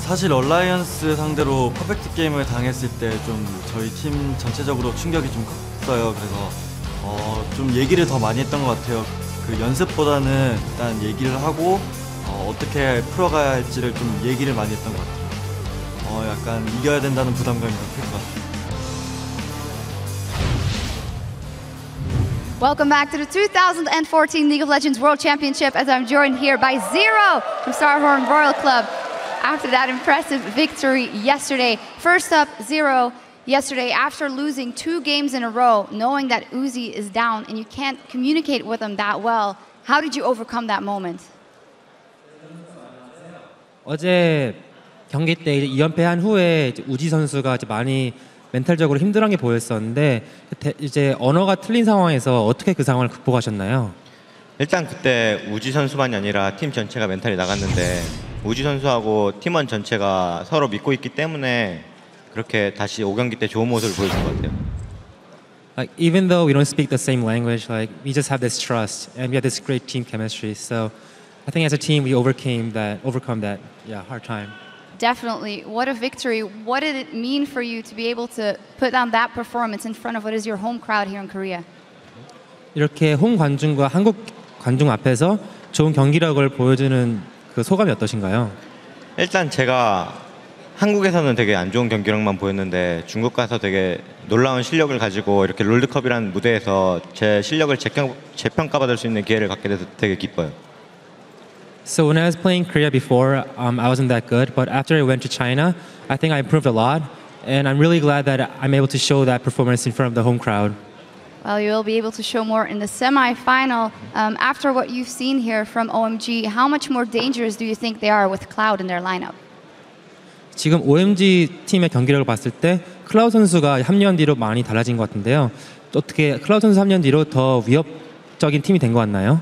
사실 얼라이언스 상대로 퍼펙트 게임을 당했을 때 좀 저희 팀 전체적으로 충격이 좀 컸어요. 그래서 좀 얘기를 더 많이 했던 것 같아요. 그 연습보다는 일단 얘기를 하고 어떻게 풀어가야 할지를 좀 얘기를 많이 했던 것 같아요. 약간 이겨야 된다는 부담감이 더 클 것 같아요. Welcome back to the 2014 League of Legends World Championship as I'm joined here by Zero from Starhorn Royal Club after that impressive victory yesterday. First up, Zero, yesterday after losing 2 games in a row, knowing that Uzi is down and you can't communicate with him that well, how did you overcome that moment? 어제 경기 때 2연패한 후에 우지 선수가 많이 멘탈적으로 힘들어한 게 보였었는데 이제 언어가 틀린 상황에서 어떻게 그 상황을 극복하셨나요? 일단 그때 우지 선수만이 아니라 팀 전체가 멘탈이 나갔는데 우지 선수하고 팀원 전체가 서로 믿고 있기 때문에 그렇게 다시 5경기 때 좋은 모습을 보여준 것 같아요. Like even though we don't speak the same language, like we just have this trust and we have this great team chemistry. So I think as a team we overcome that hard time. Definitely. What a victory. What did it mean for you to be able to put down that performance in front of what is your home crowd here in Korea? 이렇게 홈 관중과 한국 관중 앞에서 좋은 경기력을 보여주는 그 소감이 어떠신가요? 일단 제가 한국에서는 되게 안 좋은 경기력만 보였는데 중국 가서 되게 놀라운 실력을 가지고 이렇게 롤드컵이라는 무대에서 제 실력을 재평가받을 수 있는 기회를 갖게 돼서 되게 기뻐요. So when I was playing Korea before, I wasn't that good. But after I went to China, I think I improved a lot. And I'm really glad that I'm able to show that performance in front of the home crowd. Well, you will be able to show more in the semi-final. After what you've seen here from OMG, how much more dangerous do you think they are with Cloud in their lineup? 지금 OMG 팀의 경기력을 봤을 때 클라우드 선수가 합류한 뒤로 많이 달라진 것 같은데요. 어떻게 클라우드 선수 합류한 뒤로 더 위협적인 팀이 된 것 같나요?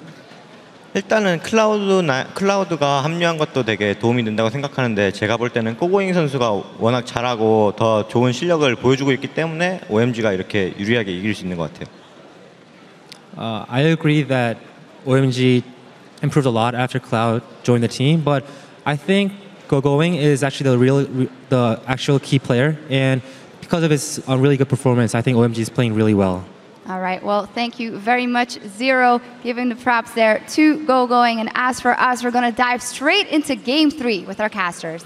일단은 클라우드가 합류한 것도 되게 도움이 된다고 생각하는데 제가 볼 때는 꼬고잉 선수가 워낙 잘하고 더 좋은 실력을 보여주고 있기 때문에 OMG가 이렇게 유리하게 이길 수 있는 것 같아요. I agree that OMG improved a lot after Cloud joined the team, but I think Going is actually the actual key player, and because of his really good performance, I think OMG is playing really well. All right, well, thank you very much, Zero, giving the props there to Going. And as for us, we're going to dive straight into Game 3 with our casters.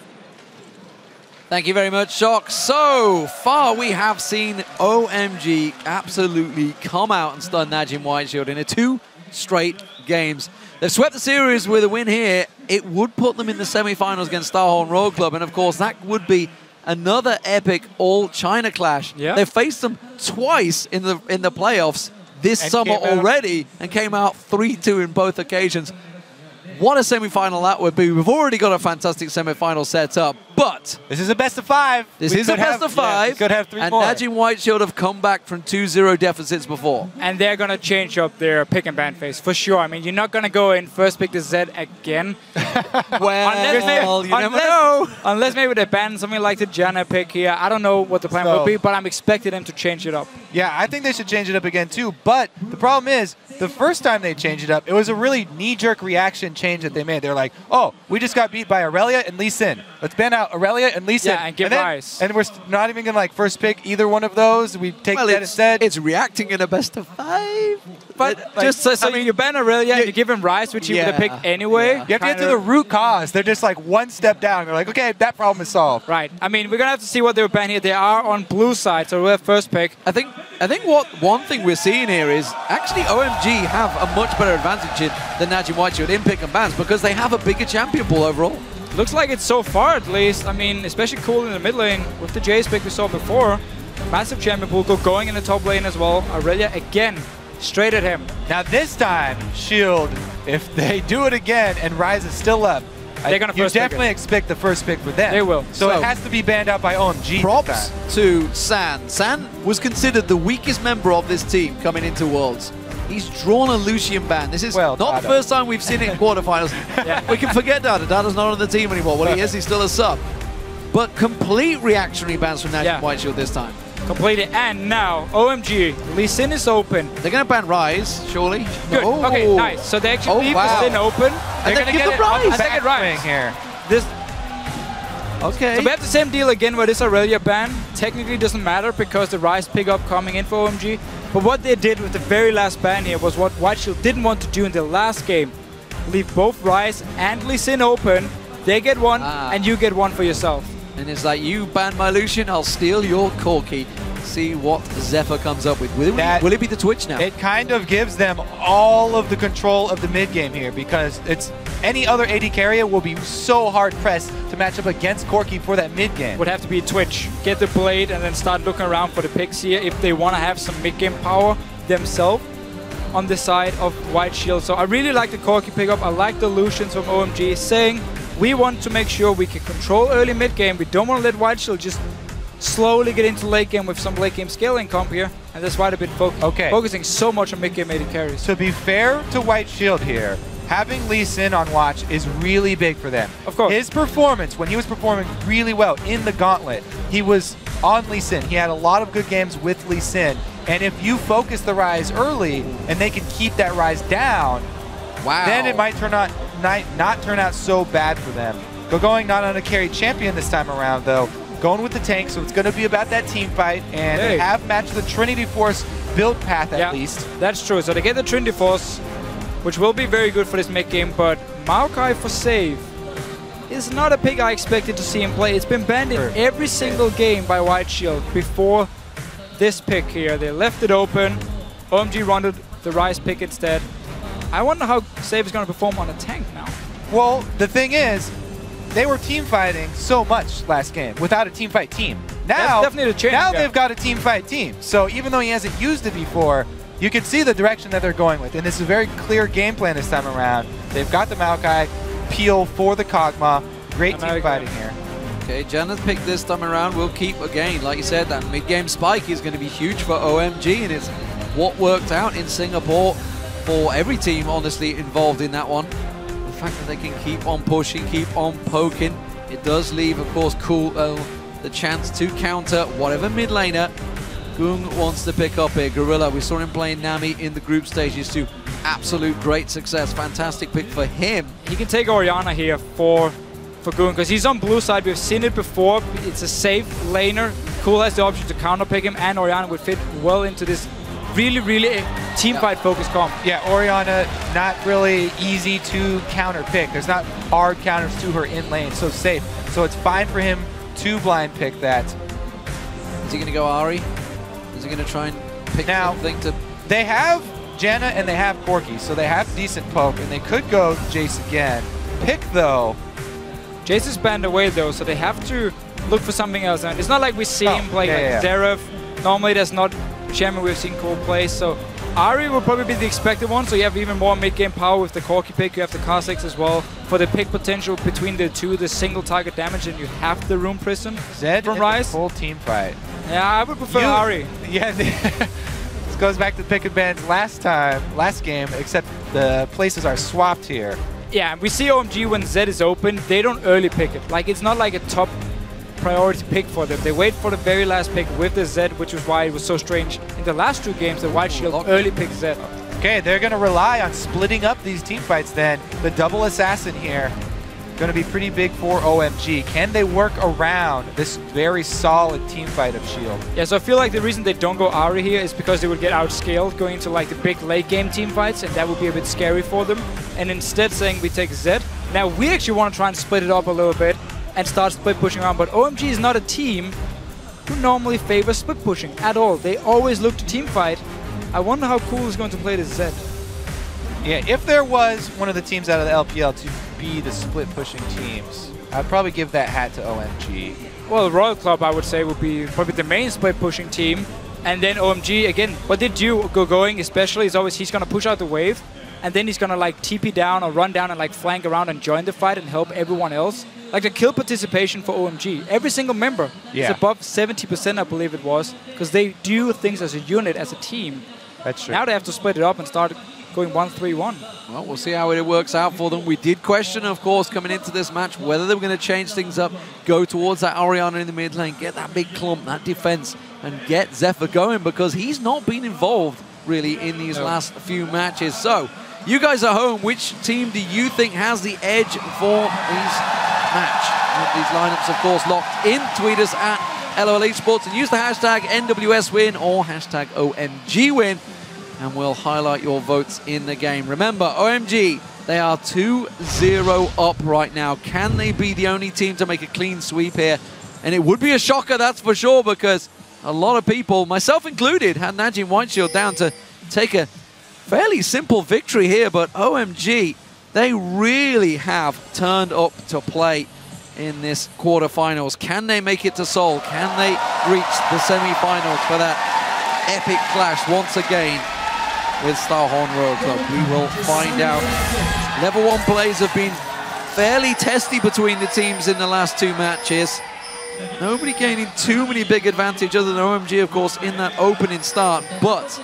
Thank you very much, Shock. So far, we have seen OMG absolutely come out and stun Najim Whiteshield in 2 straight games. They've swept the series with a win here. It would put them in the semi-finals against Starhorn Royal Club, and of course, that would be another epic all-China clash. Yeah. They've faced them twice in the playoffs this summer already and came out 3-2 in both occasions. What a semi-final that would be. We've already got a fantastic semi-final set up, but this is a best of 5. This is a best of 5. Yeah, could have 3 and more. Najim Whiteshield have come back from 2-0 deficits before. And they're going to change up their pick and ban phase, for sure. I mean, you're not going to go in first pick to Z again. Well, you never know. Unless maybe they ban something like the Janna pick here. I don't know what the plan will be, but I'm expecting them to change it up. Yeah, I think they should change it up again too. But the problem is, the first time they changed it up, it was a really knee-jerk reaction change that they made. They're like, oh, we just got beat by Aurelia and Lee Sin. Let's ban out Aurelia and Lee Sin. Yeah, and give Rice. And we're not even going to like first pick either one of those. We take that instead. It's reacting in a best of 5. But just so I mean, you ban Aurelia and you give him Rice, which he would have picked anyway. You have to get to the root cause. They're just like one step down. They're like, okay, that problem is solved. Right. I mean, we're going to have to see what they were ban here. They are on blue side, so we'll have first pick. I think one thing we're seeing here is actually OMG have a much better advantage than Najim Whiteshield in pick and bans because they have a bigger champion pool overall. Looks like it's so far at least. I mean, especially cool in the mid lane with the Jace pick we saw before. Massive champion pool going in the top lane as well. Aurelia again, straight at him. Now this time, Shield, if they do it again and Ryze is still up, they're gonna you definitely expect the first pick for them. They will. So it has to be banned out by OMG. Props to San. San was considered the weakest member of this team coming into Worlds. He's drawn a Lucian ban. This is not the first time we've seen it in quarterfinals. We can forget Dada. Dada's not on the team anymore. Well, he is. He's still a sub. But complete reactionary bans from Najim Whiteshield this time. Completed. And now, OMG, Lee Sin is open. They're going to ban Ryze, surely. Good. Oh. Okay, nice. So they actually leave the Sin open. They're going to give the Ryze. Here. Okay. So we have the same deal again where this Aurelia ban technically doesn't matter because the Rise pickup coming in for OMG. But what they did with the very last ban here was what White Shield didn't want to do in the last game. Leave both Rise and Lee Sin open. They get one and you get one for yourself. And it's like, you ban my Lucian, I'll steal your Corki. See what Zephyr comes up with. Will it be the Twitch now? It kind of gives them all of the control of the mid game here because it's any other AD carrier will be so hard pressed to match up against Corki for that mid game. Would have to be Twitch. Get the blade and then start looking around for the picks here if they want to have some mid game power themselves on the side of White Shield. So I really like the Corki pickup. I like the Lucians from OMG saying we want to make sure we can control early mid game. We don't want to let White Shield just slowly get into late game with some late game scaling comp here, and that's why they've been focusing so much on mid game AD carries. To be fair to White Shield here, having Lee Sin on watch is really big for them. Of course. His performance, when he was performing really well in the gauntlet, he was on Lee Sin. He had a lot of good games with Lee Sin, and if you focus the Rise early and they can keep that Rise down, then it might not turn out so bad for them. Going not on a carried champion this time around, though. Going with the tank, so it's going to be about that team fight, and they have matched the Trinity Force build path at least. That's true. So they get the Trinity Force, which will be very good for this mid game, but Maokai for save is not a pick I expected to see him play. It's been banned in every single game by White Shield before this pick here. They left it open. OMG wanted the Rise pick instead. I wonder how Save is going to perform on a tank now. Well, the thing is, they were team fighting so much last game without a team fight team. Now, that's definitely the change. Now they've got a team fight team. So even though he hasn't used it before, you can see the direction that they're going with. And this is a very clear game plan this time around. They've got the Maokai, Peel for the Kog'Maw. Great team fighting here. Okay, Janna's pick this time around will keep again. Like you said, that mid-game spike is going to be huge for OMG, and it's what worked out in Singapore for every team, honestly, involved in that one. The fact that they can keep on pushing, keep on poking, it does leave, of course, Cool the chance to counter whatever mid laner Gung wants to pick up here. Gorilla, we saw him playing Nami in the group stages to absolute great success. Fantastic pick for him. He can take Orianna here for Gung, because he's on blue side. We've seen it before. It's a safe laner. Cool has the option to counter pick him, and Orianna would fit well into this really team fight focused comp. Yeah, Orianna not really easy to counter pick. There's not hard counters to her in lane, so safe. So it's fine for him to blind pick that. Is he going to go Ahri? Is he going to try and pick something to... They have Janna and they have Corki, so they have decent poke, and they could go Jace again. Pick, though. Jace is banned away, though, so they have to look for something else. And it's not like we see him play Zeref. Normally, that's not the champion we've seen Cole play, so Ahri will probably be the expected one, so you have even more mid-game power with the Corki pick. You have the Kha'Zix as well. For the pick potential between the two, the single target damage, and you have the Rune Prison Zed from Rise. Full team fight. Yeah, I would prefer Ahri. Yeah, this goes back to pick and bans last game, except the places are swapped here. Yeah, we see OMG when Zed is open, they don't early pick it. Like, it's not like a top priority pick for them. They wait for the very last pick with the Zed, which is why it was so strange in the last two games that White Shield early picked Zed. Okay, they're going to rely on splitting up these team fights then. The double assassin here, going to be pretty big for OMG. Can they work around this very solid team fight of Shield? Yeah, so I feel like the reason they don't go Ahri here is because they would get outscaled going into like the big late game team fights, and that would be a bit scary for them. And instead saying we take Zed. Now we actually want to try and split it up a little bit and start split pushing around, but OMG is not a team who normally favors split pushing at all. They always look to team fight. I wonder how Cool is going to play this Zed. Yeah, if there was one of the teams out of the LPL to be the split pushing teams, I'd probably give that hat to OMG. Well, Royal Club, I would say, would be probably the main split pushing team. And then OMG, again, what they do going especially is always he's going to push out the wave, and then he's going to like TP down or run down and like flank around and join the fight and help everyone else. Like the kill participation for OMG, every single member is above 70%, I believe it was, because they do things as a unit, as a team. That's true. Now they have to split it up and start going 1-3-1. Well, we'll see how it works out for them. We did question, of course, coming into this match, whether they were going to change things up, go towards that Orianna in the mid lane, get that big clump, that defense, and get Zephyr going, because he's not been involved, really, in these last few matches. So, you guys at home, which team do you think has the edge for these match. With these lineups, of course, locked in. Tweet us at LOL Esports and use the hashtag NWS win or hashtag OMG win, and we'll highlight your votes in the game. Remember, OMG, they are 2-0 up right now. Can they be the only team to make a clean sweep here? And it would be a shocker, that's for sure, because a lot of people, myself included, had Najim Whiteshield down to take a fairly simple victory here, but OMG, they really have turned up to play in this quarterfinals. Can they make it to Seoul? Can they reach the semi-finals for that epic clash once again with Starhorn Royal Club? We will find out. Level 1 plays have been fairly testy between the teams in the last 2 matches. Nobody gaining too many big advantage other than OMG, of course, in that opening start. But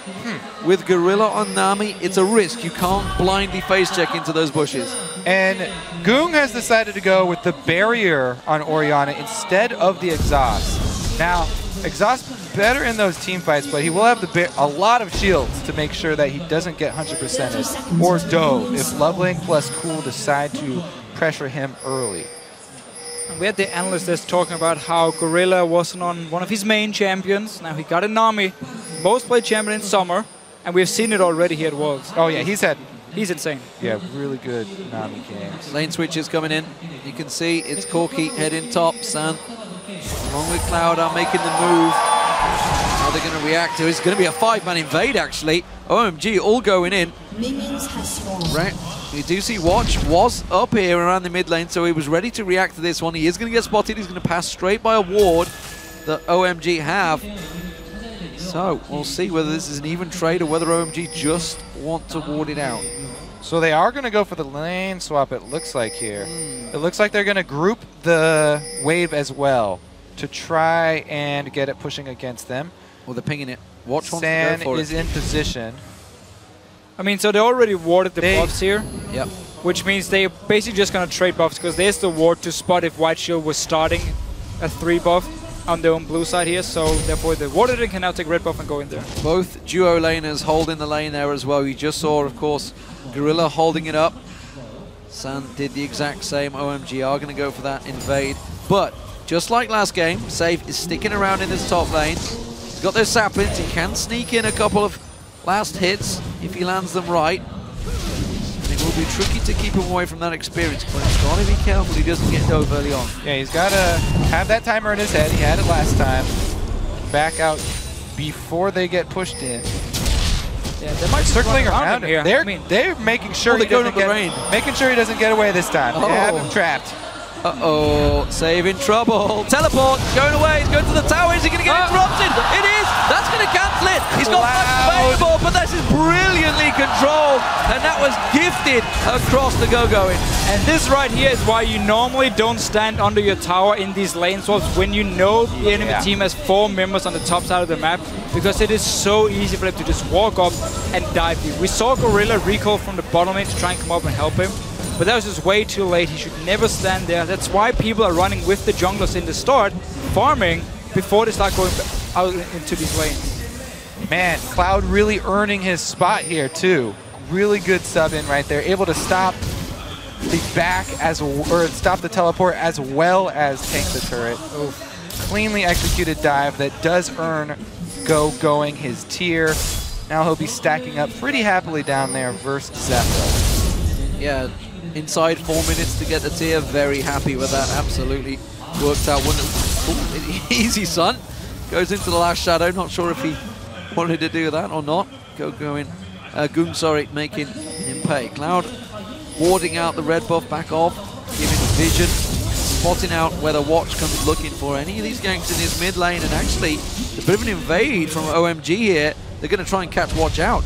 with Gorilla on Nami, it's a risk. You can't blindly face check into those bushes. And Goong has decided to go with the barrier on Orianna instead of the exhaust. Now, exhaust better in those team fights, but he will have a lot of shields to make sure that he doesn't get 100%ed or dove if Lovelink plus Cool decide to pressure him early. We had the analyst that's talking about how Gorilla wasn't on one of his main champions. Now he got a Nami, most played champion in summer, and we've seen it already here at Worlds. Oh yeah, he's insane. Yeah, really good Nami games. Lane switches coming in. You can see it's Corki heading top. San, along with Cloud, are making the move. How they're going to react to it. It's going to be a 5-man invade, actually. OMG all going in. Right. You do see Watch was up here around the mid lane, so he was ready to react to this one. He is going to get spotted. He's going to pass straight by a ward that OMG have. So we'll see whether this is an even trade or whether OMG just want to ward it out. So they are going to go for the lane swap, it looks like here. It looks like they're going to group the wave as well to try and get it pushing against them. Well, they're pinging it. Watch wants San to go for is it. in position. I mean, so they already warded the buffs here. Yep. Which means they're basically just going to trade buffs because there's the ward to spot if Whiteshield was starting a 3 buff on their own blue side here. So therefore the warded can now take red buff and go in there. Both duo laners holding the lane there as well. You just saw, of course, Gorilla holding it up. San did the exact same. OMG are going to go for that invade. But just like last game, Save is sticking around in this top lane. He's got those saplings. He can sneak in a couple of last hits if he lands them right. And it will be tricky to keep him away from that experience, but he's got to be careful he doesn't get dove early on. Yeah, he's got to have that timer in his head. He had it last time. Back out before they get pushed in. Yeah, they might circling around him here. They're making sure he doesn't get away this time. They have him trapped. Uh-oh, Save in trouble. Teleport, going away, he's going to the tower. Is he going to get interrupted? It is! That's going to cancel it. He's got much available, but this is brilliantly controlled. And that was gifted across the go-going. And this right here is why you normally don't stand under your tower in these lane swaps when you know the enemy team has 4 members on the top side of the map, because it is so easy for them to just walk up and dive you. We saw Gorilla recall from the bottom lane to try and come up and help him, but that was just way too late. He should never stand there. That's why people are running with the junglers in the start, farming before they start going out into these lanes. Man, Cloud really earning his spot here too. Really good sub in right there. Able to stop the stop the teleport as well as tank the turret. Cleanly executed dive that does earn going his tier. Now he'll be stacking up pretty happily down there versus Zephyr. Yeah, inside 4 minutes to get the tier. Very happy with that. Absolutely worked out. Easy, son. Goes into the last shadow. Not sure if he wanted to do that or not. Goong, sorry, making him pay. Cloud warding out the red buff back off, giving vision, spotting out where the Watch comes looking for any of these ganks in his mid lane, and actually a bit of an invade from OMG here. They're going to try and catch Watch out.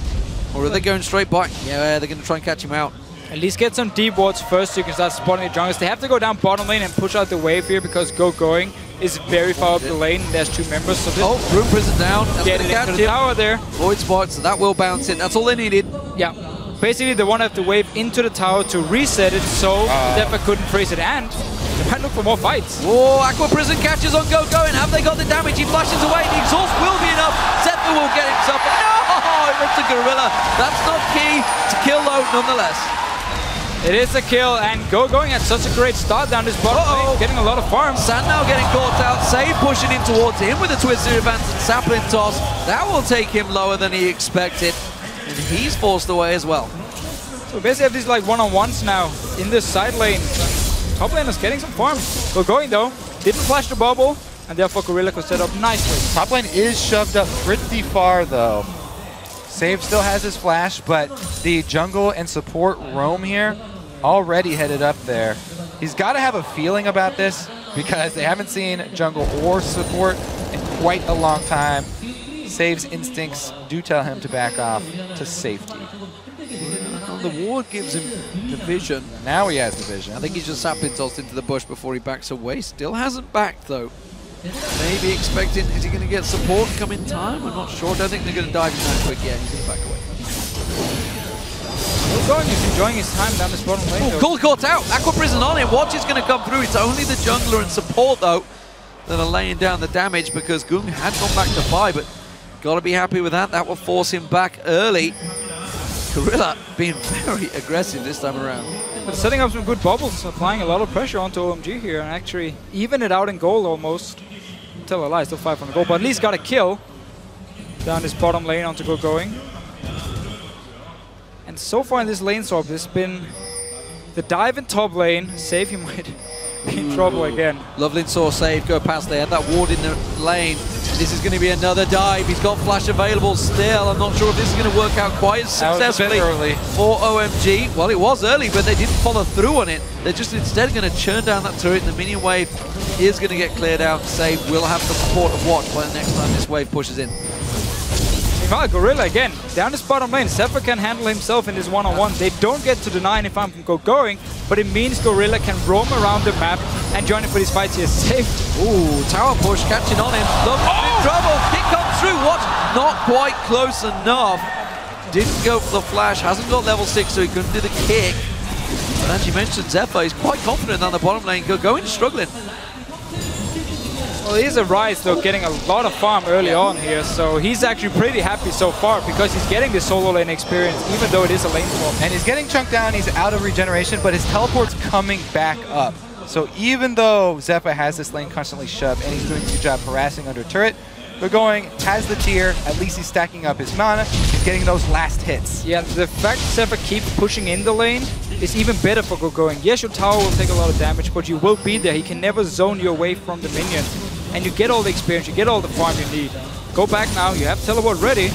Or are they going straight by? Yeah, they're going to try and catch him out. At least get some deep wards first so you can start spotting the junglers. They have to go down bottom lane and push out the wave here because going is very far up the lane. There's 2 members. So this Room Prison down. That's get it into the tower there. Void spot, so that will bounce it. That's all they needed. Yeah. Basically, they want to have to wave into the tower to reset it so Zephyr couldn't freeze it, and they might look for more fights. Oh, Aqua Prison catches on going. Have they got the damage? He flashes away. The exhaust will be enough. Zephyr will get himself. No! It went to Gorilla. That's not key to kill though, nonetheless. It is a kill, and going at such a great start down this bottom lane, getting a lot of farms. Sand now getting caught out. Save pushing in towards him with a twisted advance and sapling toss. That will take him lower than he expected, and he's forced away as well. So basically have these like one-on-ones now in this side lane. Top lane is getting some farms. Going though, didn't flash the bubble, and therefore Gorilla could set up nicely. Top lane is shoved up pretty far though. Save still has his flash, but the jungle and support roam here already headed up there. He's got to have a feeling about this because they haven't seen jungle or support in quite a long time. Save's instincts do tell him to back off to safety. The ward gives him the vision. Now he has the vision. I think he's just sapling tossed into the bush before he backs away. Still hasn't backed though. Maybe expecting, is he going to get support come in time? I'm not sure. I don't think they're going to dive in that quick. Yeah, he's going to back away. He's enjoying his time down this bottom lane. Cool caught out. Aqua Prison on him. Watch is going to come through. It's only the jungler and support though that are laying down the damage because Gung had gone back to 5, but got to be happy with that. That will force him back early. Gorilla being very aggressive this time around. But setting up some good bubbles, applying a lot of pressure onto OMG here and actually even it out in goal almost. Tell a lie, still 5 on the goal, but at least got a kill down this bottom lane onto going. And so far in this lane swap, there's been the dive in top lane. Save, he might be in trouble again. Loveland saw Save go past there, that ward in the lane. This is going to be another dive. He's got flash available still. I'm not sure if this is going to work out quite as successfully for OMG. Well, it was early, but they didn't follow through on it. They're just instead going to churn down that turret. The minion wave is going to get cleared out. Save will have the support of Watch by the next time this wave pushes in. Meanwhile, Gorilla again, down this bottom lane. Zephyr can handle himself in this one-on-one. They don't get to the 9 if I'm from going, but it means Gorilla can roam around the map and join in for these fights here. Saved. Ooh, tower push catching on him. Loveland's in trouble. Kick comes through. Watch, not quite close enough. Didn't go for the flash. Hasn't got level 6, so he couldn't do the kick. But as you mentioned, Zephyr is quite confident on the bottom lane. Going struggling. Well, he's a Rise though, getting a lot of farm early on here, so he's actually pretty happy so far because he's getting this solo lane experience, even though it is a lane swap. And he's getting chunked down, he's out of regeneration, but his teleport's coming back up. So even though Zephyr has this lane constantly shoved and he's doing a good job harassing under turret, going has the tier, at least he's stacking up his mana, he's getting those last hits. Yeah, the fact Zephyr keeps pushing in the lane is even better for going. Yes, your tower will take a lot of damage, but you will be there. He can never zone you away from the minion. And you get all the experience, you get all the farm you need. Go back now, you have teleport ready.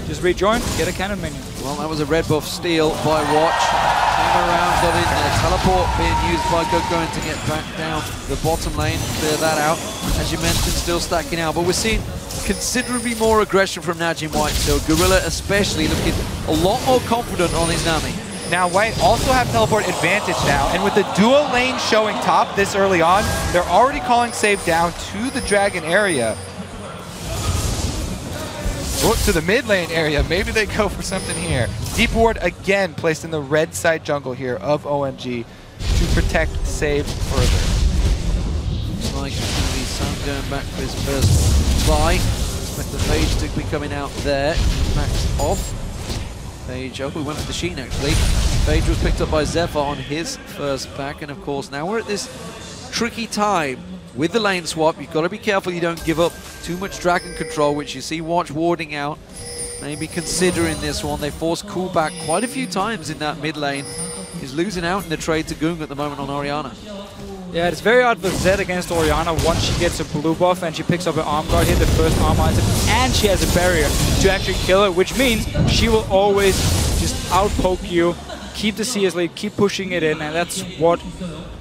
Just rejoin, get a cannon minion. Well, that was a red buff steal by Watch. Came around, got in there. Teleport being used by going to get back down the bottom lane, clear that out. As you mentioned, still stacking out. But we're seeing considerably more aggression from Najim White. So Gorilla especially looking a lot more confident on his Nami. Now White also have teleport advantage now, and with the dual lane showing top this early on, they're already calling Save down to the dragon area. Look to the mid lane area, maybe they go for something here. Deep ward again placed in the red side jungle here of OMG to protect Save further. Looks like it's going to be Sun going back for his first buy. Expect the Phage to be coming out there. Max off. Phage, oh, we went for the Sheen actually. Phage was picked up by Zephyr on his first back, and of course now we're at this tricky time with the lane swap. You've got to be careful you don't give up too much dragon control, which you see Watch warding out. Maybe considering this one. They forced Cool back quite a few times in that mid lane. He's losing out in the trade to Gung at the moment on Orianna. Yeah, it's very hard for Zed against Orianna once she gets a blue buff and she picks up her arm guard here, the first armor item, and she has a barrier to actually kill her, which means she will always just outpoke you, keep the CS lead, keep pushing it in, and that's what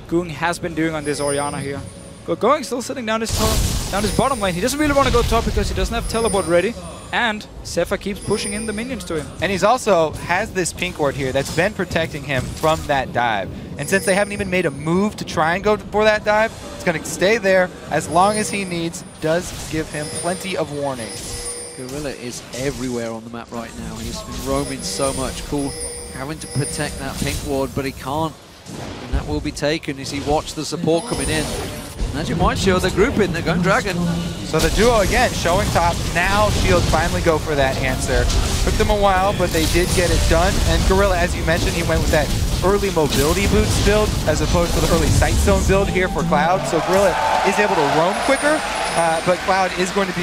Gung has been doing on this Orianna here. Going still sitting down this bottom lane. He doesn't really want to go top because he doesn't have teleport ready, and Zephyr keeps pushing in the minions to him. And he's also has this pink ward here that's been protecting him from that dive. And since they haven't even made a move to try and go for that dive, it's going to stay there as long as he needs. Does give him plenty of warning. Gorilla is everywhere on the map right now. He's been roaming so much. Cool having to protect that pink ward, but he can't. And that will be taken as he watched the support coming in. As you might show, they're grouping, they're going Dragon. So the duo again showing top. Now Shield finally go for that answer. Took them a while, but they did get it done. And Gorilla, as you mentioned, he went with that early mobility boots build as opposed to the early sight zone build here for Cloud. So Gorilla is able to roam quicker, but Cloud is going to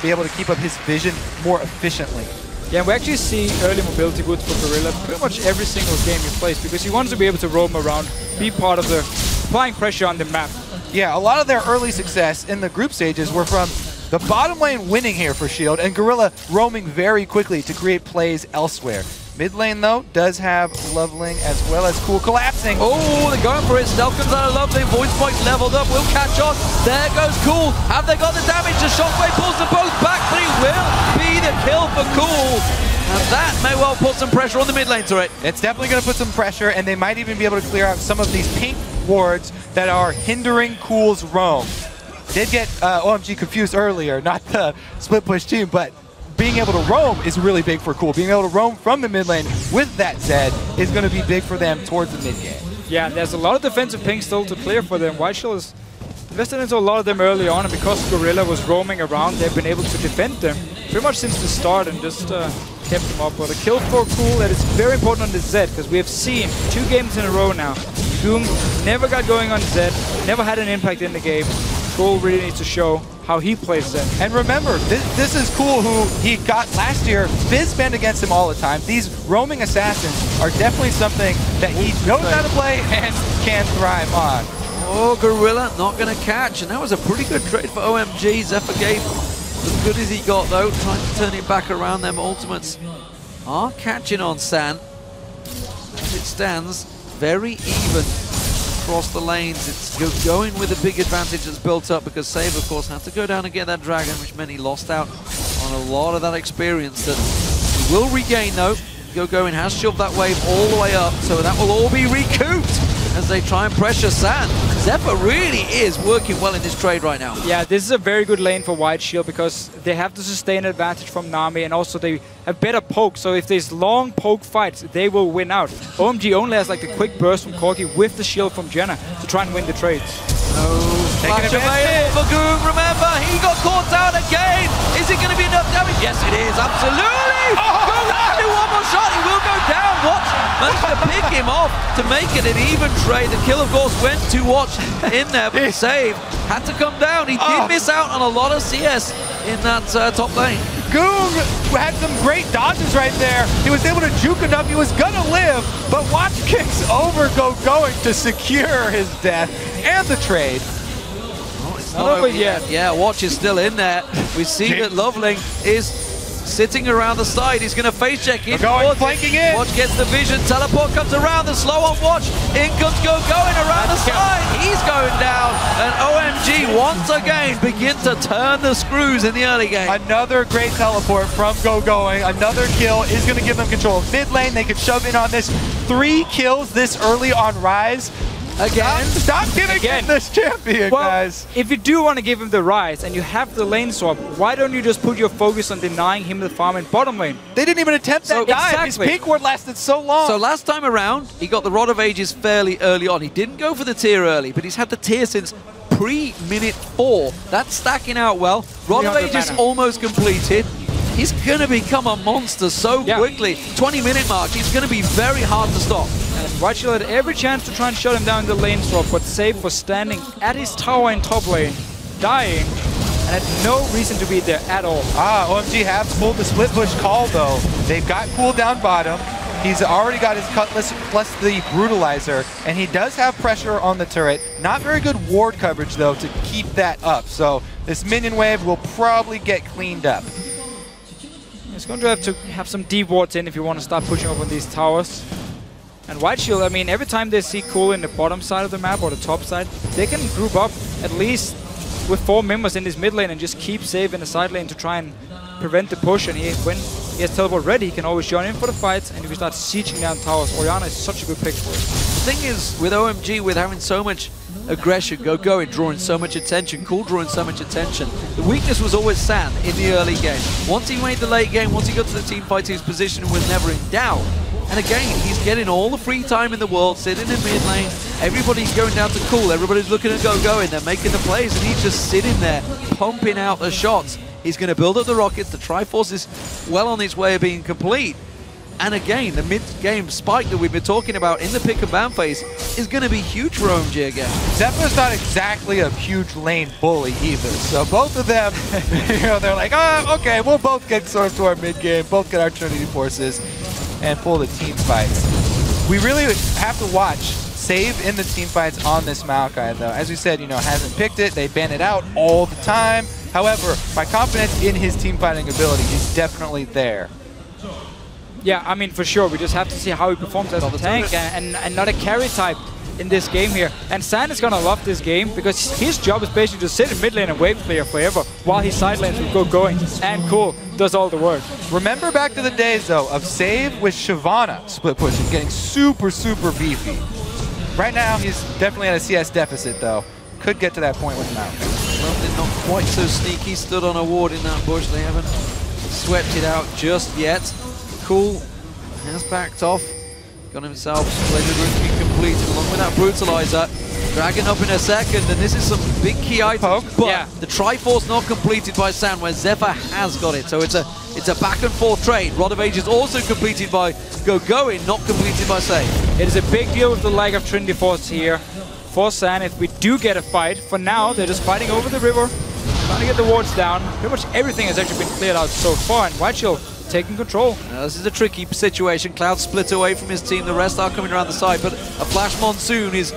be able to keep up his vision more efficiently. Yeah, we actually see early mobility boots for Gorilla pretty much every single game he plays because he wants to be able to roam around, be part of the applying pressure on the map. Yeah, a lot of their early success in the group stages were from the bottom lane winning here for Shield and Gorilla roaming very quickly to create plays elsewhere. Mid lane, though, does have Loveling as well as Cool collapsing. Oh, they're going for it. Stealth comes out of Loveling. Void Spike leveled up. Will catch on. There goes Cool. Have they got the damage? The Shockwave pulls them both back, but it will be the kill for Cool. And that may well put some pressure on the mid lane turret. It's definitely going to put some pressure, and they might even be able to clear out some of these pink wards that are hindering Cool's roam. Did get OMG confused earlier, not the split push team, but being able to roam is really big for Cool. Being able to roam from the mid lane with that Zed is going to be big for them towards the mid game. Yeah, there's a lot of defensive ping still to clear for them. White Shield is invested into a lot of them early on, and because Gorilla was roaming around, they've been able to defend them pretty much since the start and just kept them up. But a kill for Cool that is very important on the Zed, because we have seen 2 games in a row now. Goom never got going on Zed, never had an impact in the game. Cool really needs to show how he plays Zed. And remember, this is Cool, who he got last year. Fizz banned against him all the time. These roaming assassins are definitely something that he knows how to play and can thrive on. Oh, Gorilla not going to catch, and that was a pretty good trade for OMG. Zephyr gave as good as he got, though, trying to turn it back around. Them ultimates are catching on San. As it stands, very even across the lanes. It's going with a big advantage that's built up because Save, of course, had to go down and get that dragon, which meant he lost out on a lot of that experience that he will regain, though. Going has shoved that wave all the way up, so that will all be recouped as they try and pressure San. Zephyr really is working well in this trade right now. Yeah, this is a very good lane for White Shield because they have the sustain advantage from Nami, and also they have better poke, so if there's long poke fights, they will win out. OMG only has like the quick burst from Corki with the shield from Jenna to try and win the trades. Flash available for Goom. Remember, he got caught down again. Is it going to be enough damage? Yes, it is. Absolutely. Goom has to do one more shot. He will go down. Watch managed to pick him off to make it an even trade. The kill, of course, went to Watch in there, but the save had to come down. He did miss out on a lot of CS in that top lane. Goom had some great dodges right there. He was able to juke enough. He was gonna live, but Watch kicks over going to secure his death and the trade. Not over yet. Yeah, Watch is still in there. We see that Loveling is sitting around the side. He's going to face check in. Flanking in. Watch gets the vision. Teleport comes around. The slow on Watch. In comes going around the side. He's going down. And OMG once again begin to turn the screws in the early game. Another great teleport from going. Another kill is going to give them control of mid lane. They could shove in on this. 3 kills this early on Rise. Again. Stop giving him this champion, guys. If you do want to give him the Rise and you have the lane swap, why don't you just put your focus on denying him the farm in bottom lane? They didn't even attempt that dive. His peak ward lasted so long. So last time around, he got the Rod of Ages fairly early on. He didn't go for the tier early, but he's had the tier since pre-minute 4. That's stacking out well. Rod of Ages almost completed. He's going to become a monster so quickly. 20-minute mark, he's going to be very hard to stop. And White Shield had every chance to try and shut him down in the lane swap, but Save was standing at his tower in top lane, dying, and had no reason to be there at all. OMG have pulled the split push call, though. They've got Cool down bottom. He's already got his Cutlass plus the Brutalizer, and he does have pressure on the turret. Not very good ward coverage, though, to keep that up. So this minion wave will probably get cleaned up. It's going to have some deep wards in if you want to start pushing up on these towers. And White Shield, I mean, every time they see Cool in the bottom side of the map or the top side, they can group up at least with 4 members in this mid lane and just keep Save in the side lane to try and prevent the push. And when he has teleport ready, he can always join in for the fights, and if you start sieging down towers, Orianna is such a good pick for it. The thing is, with OMG, with having so much aggression, going, drawing so much attention, Cool drawing so much attention, the weakness was always San in the early game. Once he made the late game, once he got to the team fight, his position was never in doubt. And again, he's getting all the free time in the world, sitting in mid lane. Everybody's going down to Cool. Everybody's looking at going. They're making the plays, and he's just sitting there, pumping out the shots. He's going to build up the rockets. The Triforce is well on its way of being complete. And again, the mid-game spike that we've been talking about in the pick and ban phase is going to be huge for OMG again. Zephyr's not exactly a huge lane bully either. So both of them, they're like, oh, okay, we'll both get source to our mid-game, both get our Trinity Forces, and pull the team fights. We really have to watch Save in the team fights on this Maokai, though. As we said, hasn't picked it. They ban it out all the time. However, my confidence in his team fighting ability is definitely there. Yeah, I mean, for sure. We just have to see how he performs as a tank and not a carry type in this game here. And San is going to love this game because his job is basically to sit in mid lane and wave clear forever while his side lanes will go going. And Cool does all the work. Remember back to the days, though, of Save with Shyvana split pushing, getting super, super beefy. Right now, he's definitely at a CS deficit, though. Could get to that point with Maokai. Well, they're not quite so sneaky. Stood on a ward in that bush. They haven't swept it out just yet. Cool has backed off. Got himself Splendid Rune completed along with that Brutalizer. Dragon up in a second, and this is some big key items. But the Triforce not completed by San, where Zephyr has got it. So it's a back and forth trade. Rod of Ages also completed by Going, not completed by Save. It is a big deal with the lack of Trinity Force here for San. If we do get a fight, for now they're just fighting over the river, trying to get the wards down. Pretty much everything has actually been cleared out so far, and White Shield taking control. This is a tricky situation. Cloud split away from his team. The rest are coming around the side, but a Flash Monsoon is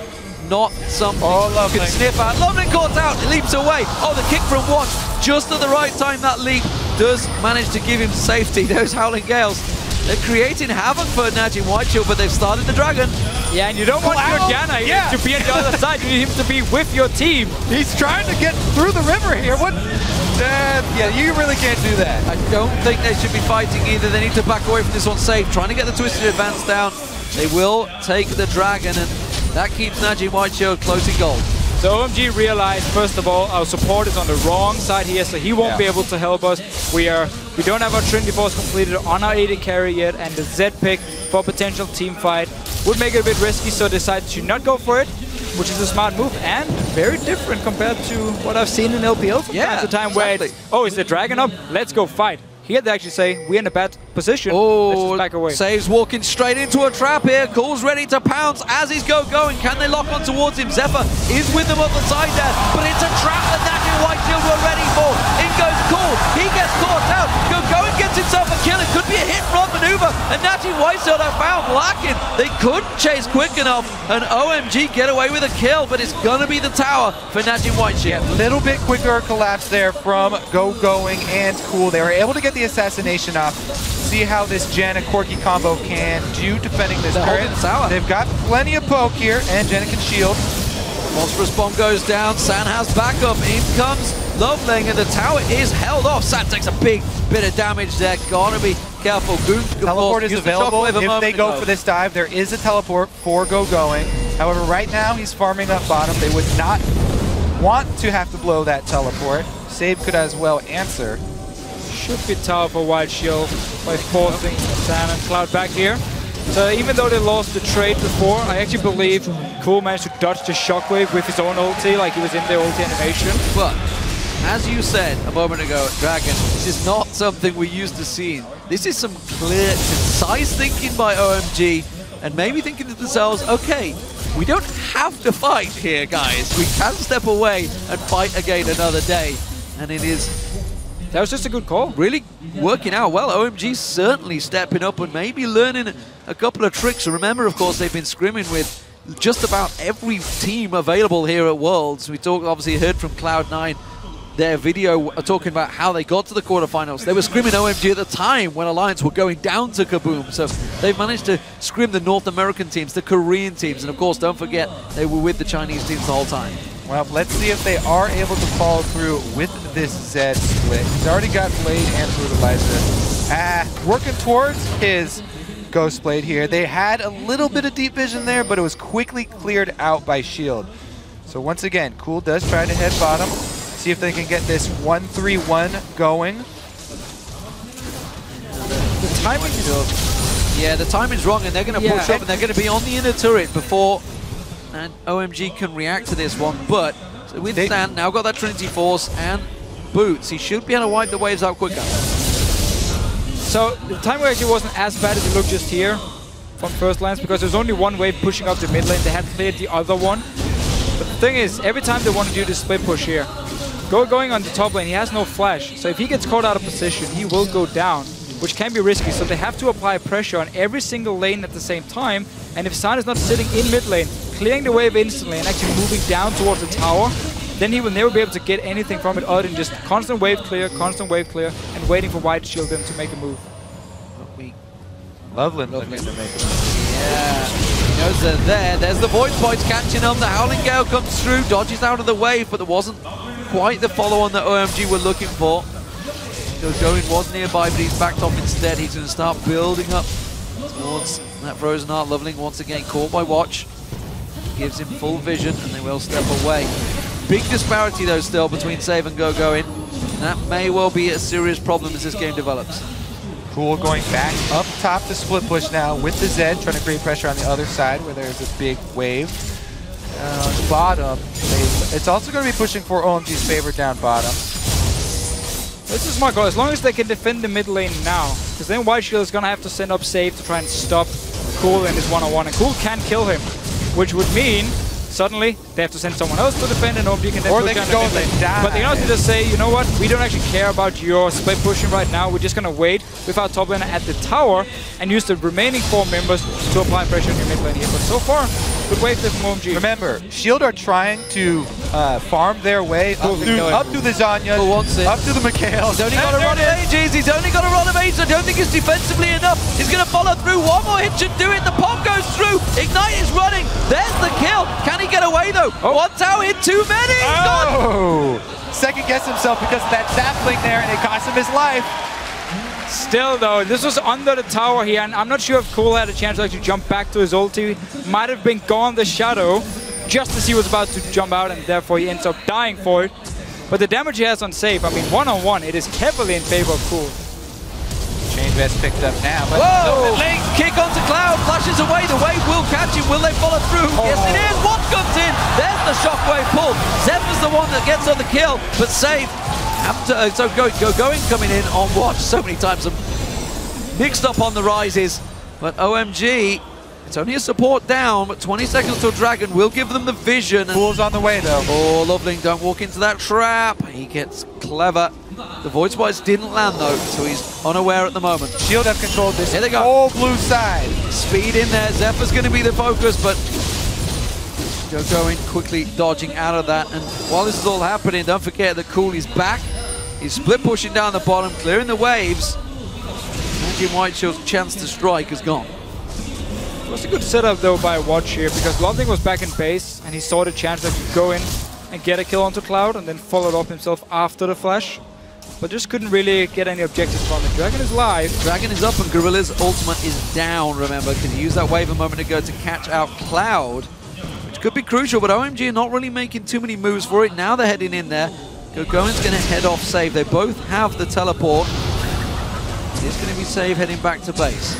not something you can sniff at. Loveling caught out, he leaps away. Oh, the kick from Watch, just at the right time. That leap does manage to give him safety. Those Howling Gales, they're creating havoc for Najin Whiteshield, but they've started the Dragon. Yeah, and you don't want your Janna to be on the other side. You need him to be with your team. He's trying to get through the river here. What? Yeah, you really can't do that. I don't think they should be fighting either. They need to back away from this one safe. Trying to get the Twisted Advance down. They will take the Dragon, and that keeps Najin Whiteshield close in goal. So OMG realized, first of all, our support is on the wrong side here, so he won't be able to help us. We don't have our Trinity Force completed on our AD carry yet, and the Z pick for a potential team fight would make it a bit risky, so decided to not go for it, which is a smart move and very different compared to what I've seen in LPL from time to time, where it's, oh, is the Dragon up? Let's go fight. Here they actually say, we're in a bad position, let's just back away. Saves walking straight into a trap here. Cool's ready to pounce as he's going. Can they lock on towards him? Zephyr is with them on the side there, but it's a trap that Najin Whiteshield were ready for. In goes Cool. He gets caught out. Going gets himself a kill. It could be a hit-run maneuver, and Najin Whiteshield are found lacking. They couldn't chase quick enough, and OMG get away with a kill, but it's going to be the tower for Najin Whiteshield. A little bit quicker collapse there from Going and Cool. They were able to get the assassination off. See how this Janna Corki combo can do defending this turret. They've got plenty of poke here, and Janna can shield. Monstrous bomb goes down. San has backup. In comes Loveling, and the tower is held off. San takes a big bit of damage there. Gotta be careful. Teleport is available if they go for this dive. There is a teleport for Going. However, right now he's farming up bottom. They would not want to have to blow that teleport. Save could as well answer. Should be tower for White Shield by forcing San and Cloud back here. So even though they lost the trade before, I actually believe Cool managed to dodge the shockwave with his own ulti, like he was in the ulti animation. But as you said a moment ago, Dragon, this is not something we're used to seeing. This is some clear, concise thinking by OMG, and maybe thinking to themselves, okay, we don't have to fight here, guys. We can step away and fight again another day. And it is... That was just a good call. Really working out well. OMG certainly stepping up and maybe learning a couple of tricks. Remember, of course, they've been scrimming with just about every team available here at Worlds. We obviously heard from Cloud9 their video talking about how they got to the quarterfinals. They were scrimming OMG at the time when Alliance were going down to Kaboom. So they've managed to scrim the North American teams, the Korean teams, and of course, don't forget, they were with the Chinese teams the whole time. Well, let's see if they are able to follow through with this Z split. He's already got Blade and Brutalizer. Working towards his Ghost Blade here. They had a little bit of deep vision there, but it was quickly cleared out by Shield. So once again, Cool does try to head bottom. See if they can get this 1-3-1 going. The timing is... Yeah, the timing's wrong, and they're going to push up, and they're going to be on the inner turret before... And OMG can react to this one, but with Stan, now got that Trinity Force and Boots, he should be able to wipe the waves out quicker. So the timing actually wasn't as bad as it looked just here from first glance, because there's only one wave pushing up the mid lane. They had cleared the other one. But the thing is, every time they want to do the split push here, going on the top lane, he has no flash. So if he gets caught out of position, he will go down, which can be risky. So they have to apply pressure on every single lane at the same time. And if San is not sitting in mid lane, clearing the wave instantly and actually moving down towards the tower, then he will never be able to get anything from it other than just constant wave clear, and waiting for White Shield them to make a move. Loveland. Yeah, he knows they're there. There's the Void Points catching them. The Howling Gale comes through, dodges out of the wave, but there wasn't quite the follow-on that OMG were looking for. Going was nearby, but he's backed off instead. He's going to start building up towards that Frozen Heart. Loveling once again caught by Watch. Gives him full vision, and they will step away. Big disparity, though, still between Save and Going. That may well be a serious problem as this game develops. Cool going back up top to split push now with the Zed, trying to create pressure on the other side where there's a big wave. Bottom, it's also going to be pushing for OMG's favor down bottom. This is my goal, as long as they can defend the mid lane now, because then White Shield is going to have to send up Save to try and stop Cool in his one-on-one, and Cool can kill him, which would mean suddenly they have to send someone else to defend, and OMG can then push down the mid lane. But they can also just say, you know what, we don't actually care about your split pushing right now, we're just going to wait with our top laner at the tower and use the remaining 4 members to apply pressure on your mid lane here. But so far, good wave there from OMG. Remember, Shield are trying to farm their way up to the Zanya, up to the Mikhails. He's only got a run of ages. He's only got a run of ages. I don't think it's defensively enough. He's going to follow through. One more hit should do it. The pop goes through. Ignite is running. There's the kill. Can he get away though? One tower hit too many. Oh! Second guess himself because of that sapling there, and it cost him his life. Still though, this was under the tower here, and I'm not sure if Cool had a chance to actually jump back to his ulti. Might have been gone the shadow just as he was about to jump out, and therefore he ends up dying for it. But the damage he has on Save, I mean, one-on-one, it is heavily in favor of Cool. Chain Vest picked up now, but whoa! Link kick onto Cloud, flashes away. The wave will catch him. Will they follow through? Yes, it is. What comes in? There's the shockwave pull. Zephyr's the one that gets on the kill, but Save. So going coming in on Watch so many times. Mixed up on the rises, but OMG, it's only a support down, but 20 seconds till Dragon will give them the vision. Cool's on the way though. Oh, Loveling, don't walk into that trap. He gets clever. The Void Spice didn't land though, so he's unaware at the moment. Shield have controlled this Here they go. whole blue side. Speed in there. Zephyr's going to be the focus, but Going quickly dodging out of that. And while this is all happening, don't forget that Cool is back. He's split pushing down the bottom, clearing the waves. Jim Whiteshield's chance to strike is gone. It was a good setup though by Watch here, because Loveling was back in base and he saw the chance that he could go in and get a kill onto Cloud and then followed up himself after the flash. But just couldn't really get any objectives from it. Dragon is live. Dragon is up and Gorilla's ultimate is down, remember, because he used that wave a moment ago to catch out Cloud, which could be crucial, but OMG are not really making too many moves for it. Now they're heading in there. Gogoin's going to head off Save. They both have the teleport. It's going to be Save heading back to base.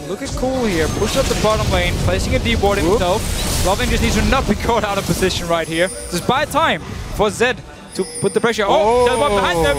Look at Cool here, pushed up the bottom lane, placing a deep ward himself. Loveling just needs to not be caught out of position right here. Just buy time for Zed to put the pressure. Oh, there's one behind them.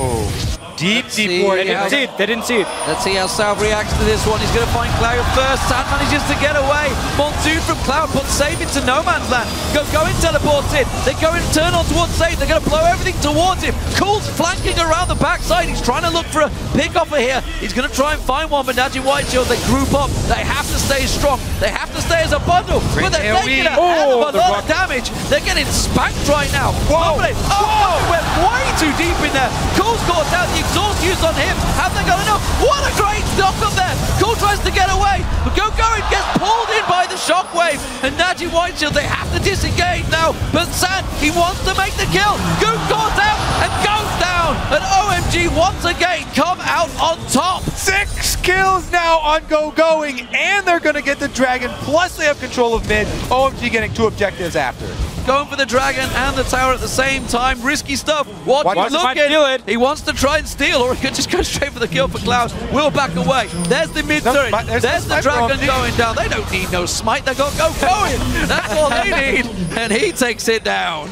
Deep ward. They didn't see it. They didn't see it. Let's see how Salve reacts to this one. He's going to find Cloud first. San manages to get away. Monsoon from Cloud puts Save into no man's land. Going teleports in. They go in, turn on towards Save. They're going to blow everything towards him. Cool's flanking around the backside. He's trying to look for a pick offer here. He's going to try and find one, but Najee Whiteshield, they group up. They have to stay strong. They have to stay as a bundle. But they're taking a hell of a lot of damage. They're getting spanked right now. Whoa! Oh, went way too deep in there. Cool's caught out. The exhaust used on him. Have they got enough? What a great knock up there. Cool tries to get away, but Going gets pulled in by the shockwave. And Najee Whiteshield, they have to disengage now. But San, he wants to make the kill. Goon goes out and goes down. And OMG once again come out on top. 6 kills now on Going, and they're going to get the Dragon, plus they have control of mid. OMG getting 2 objectives after. Going for the Dragon and the tower at the same time. Risky stuff. Watch looking. He wants to try and steal, or he could just go straight for the kill for Cloud. Will back away. There's the mid turret. There's the Dragon going down. They don't need no smite. They got Going. That's all they need. And he takes it down.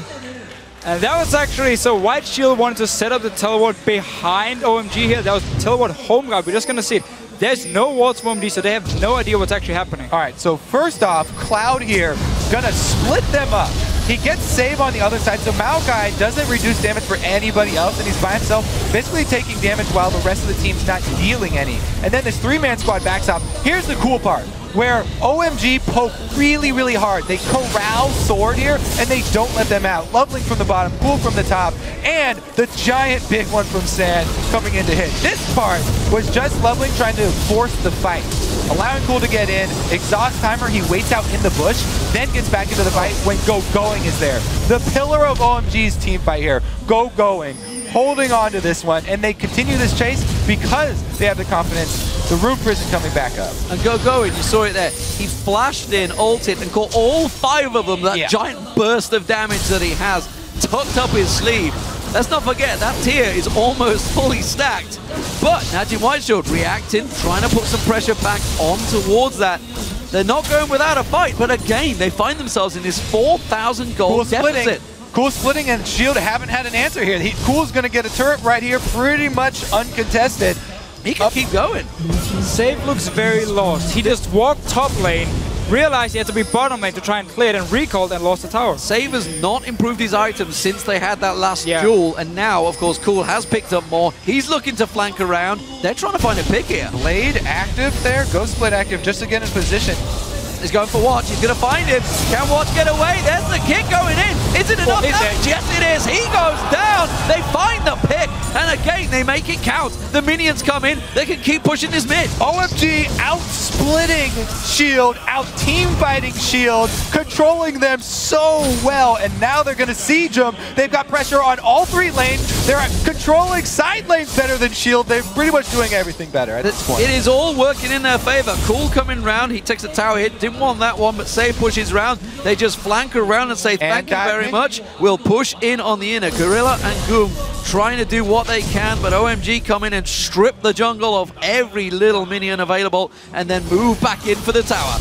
And that was actually, so White Shield wanted to set up the teleport behind OMG here. That was teleport home guard. We're just going to see it. There's no walls for OMG, so they have no idea what's actually happening. All right, so first off, Cloud here gonna split them up. He gets save on the other side, so Maokai doesn't reduce damage for anybody else, and he's by himself, basically taking damage while the rest of the team's not dealing any. And then this 3-man squad backs up. Here's the cool part, where OMG poke really, really hard. They corral Sword here, and they don't let them out. Loveling from the bottom, Cool from the top, and the giant big one from Sand coming in to hit. This part was just Loveling trying to force the fight. Allowing Cool to get in, exhaust timer, he waits out in the bush, then gets back into the fight when Going is there. The pillar of OMG's team fight here, Going, holding on to this one, and they continue this chase because they have the confidence. The Rune Prison coming back up. And Going, you saw it there. He flashed in, ulted, and caught all 5 of them, that giant burst of damage that he has tucked up his sleeve. Let's not forget, that tier is almost fully stacked. But Najim Whiteshield reacting, trying to put some pressure back on towards that. They're not going without a fight, but again, they find themselves in this 4,000 gold deficit. Cool splitting, and Shield haven't had an answer here. Cool's going to get a turret right here, pretty much uncontested. He can keep going. Save looks very lost. He just walked top lane, realized he had to be bottom lane to try and clear it, and recalled and lost the tower. Save has not improved his items since they had that last duel, and now, of course, Cool has picked up more. He's looking to flank around. They're trying to find a pick here. Blade active there, Ghost Blade active just to get in position. He's going for Watch. He's going to find him. Can Watch get away? There's the kick going in. Is it enough damage? Yes, it is. He goes down. They find the pick. And again, they make it count. The minions come in. They can keep pushing this mid. OMG out-splitting Shield, out-team fighting Shield, controlling them so well. And now they're going to siege them. They've got pressure on all 3 lanes. They're controlling side lanes better than Shield. They're pretty much doing everything better at this point. It is all working in their favor. Cool coming round. He takes a tower hit. Didn't want that one, but Save pushes round. They just flank around and say thank you very much. We'll push in on the inner. Gorilla and Goom trying to do what they can, but OMG come in and strip the jungle of every little minion available and then move back in for the tower.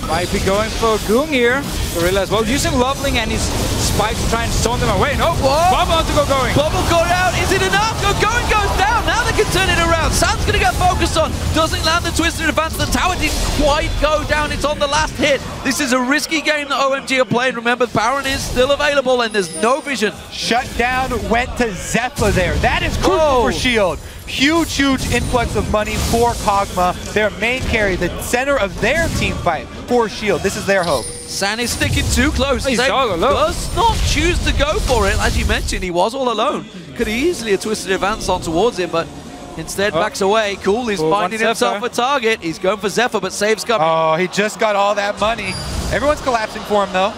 Might be going for Goom here. Gorilla as well, using Loveling and his spikes to try and stone them away. No, Bubble on to Going. Bubble got out. Is it enough? Going goes down. Now they can turn it around. Sand's going to get focused on. Doesn't land the twisted advance. The tower didn't quite go down. It's on the last hit. This is a risky game that OMG are playing. Remember, Baron is still available and there's no vision. Shut down went to Zephyr there. That is crucial for Shield. Huge, huge influx of money for Kog'Maw, their main carry, the center of their team fight for Shield. This is their hope. San is sticking too close. He's all alone. Does not choose to go for it. As you mentioned, he was all alone. Could easily have twisted advance on towards him, but instead backs away. Cool is finding himself a target. He's going for Zephyr, but Save's coming. Oh, he just got all that money. Everyone's collapsing for him, though.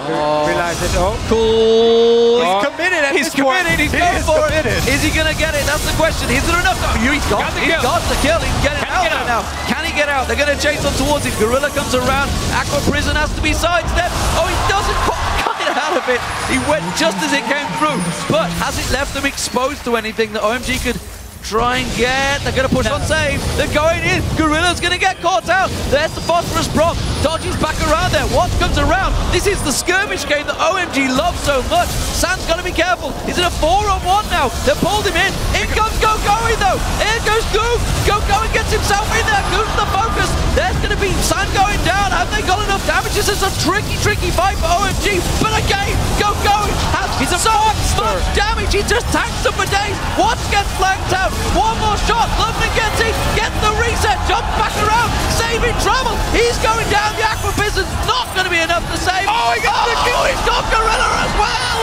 Realize it. Cool. He's committed at this point. He's going for it. Is he going to get it? That's the question. Is there enough? Oh, he's got the kill. He can get it out now. Can he get out? They're going to chase on towards him. Gorilla comes around. Aqua Prison has to be sidestepped. Oh, he doesn't cut it out of it. He went just as it came through. But has it left them exposed to anything that OMG could try and get? They're going to push on Save. They're going in. Gorilla's going to get caught out. There's the Phosphorus Proc. Dodgy's back around there. Watch comes around. This is the skirmish game that OMG loves so much. Sam's got to be careful. Is it a 4-on-1 now? They've pulled him in. In comes Going though. Here goes Goom. Going gets himself in there. Goom's the focus. There's going to be Sam going down. Have they got enough damage? This is a tricky fight for OMG. But again, Going has so much damage. He just tanks them for days. Watch gets flanked out. One more shot. Loveling gets in. Gets the reset. Jumps back around. Save in trouble. He's going down. The Aqua Prison's not going to be enough to save. Oh, he got the kill. He's got Gorilla as well.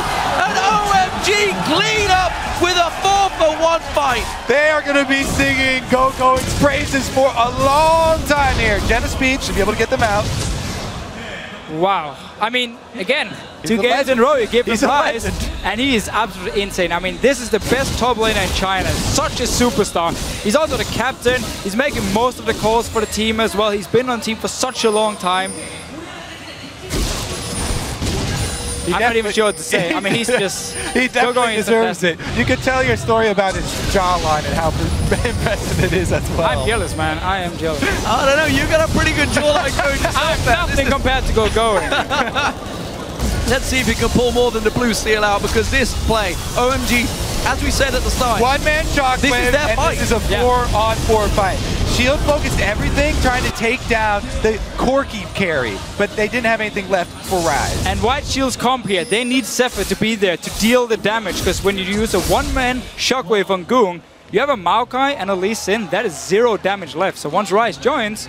And OMG clean up with a 4-for-1 fight. They are going to be singing Going's praises for a long time here. Jenna Speed should be able to get them out. Wow. I mean, again, 2 games in a row, you give him prize, and he is absolutely insane. I mean, this is the best top laner in China. Such a superstar. He's also the captain. He's making most of the calls for the team as well. He's been on the team for such a long time. I'm not even sure what to say. I mean, he's just... he definitely deserves it. You could tell your story about his jawline and how impressive it is as well. I'm jealous, man. I am jealous. I don't know. You got a pretty good jawline going. I'm nothing compared to Going. Let's see if he can pull more than the blue steel out, because this play, OMG, as we said at the start, one-man shockwave, this is their and fight. this is a 4-on-4 fight. Shield focused everything trying to take down the Corki carry, but they didn't have anything left for Rise. And White Shield's comp here, they need Zephyr to be there to deal the damage, because when you use a one-man shockwave on Goong, you have a Maokai and a Lee Sin, that is 0 damage left. So once Rise joins,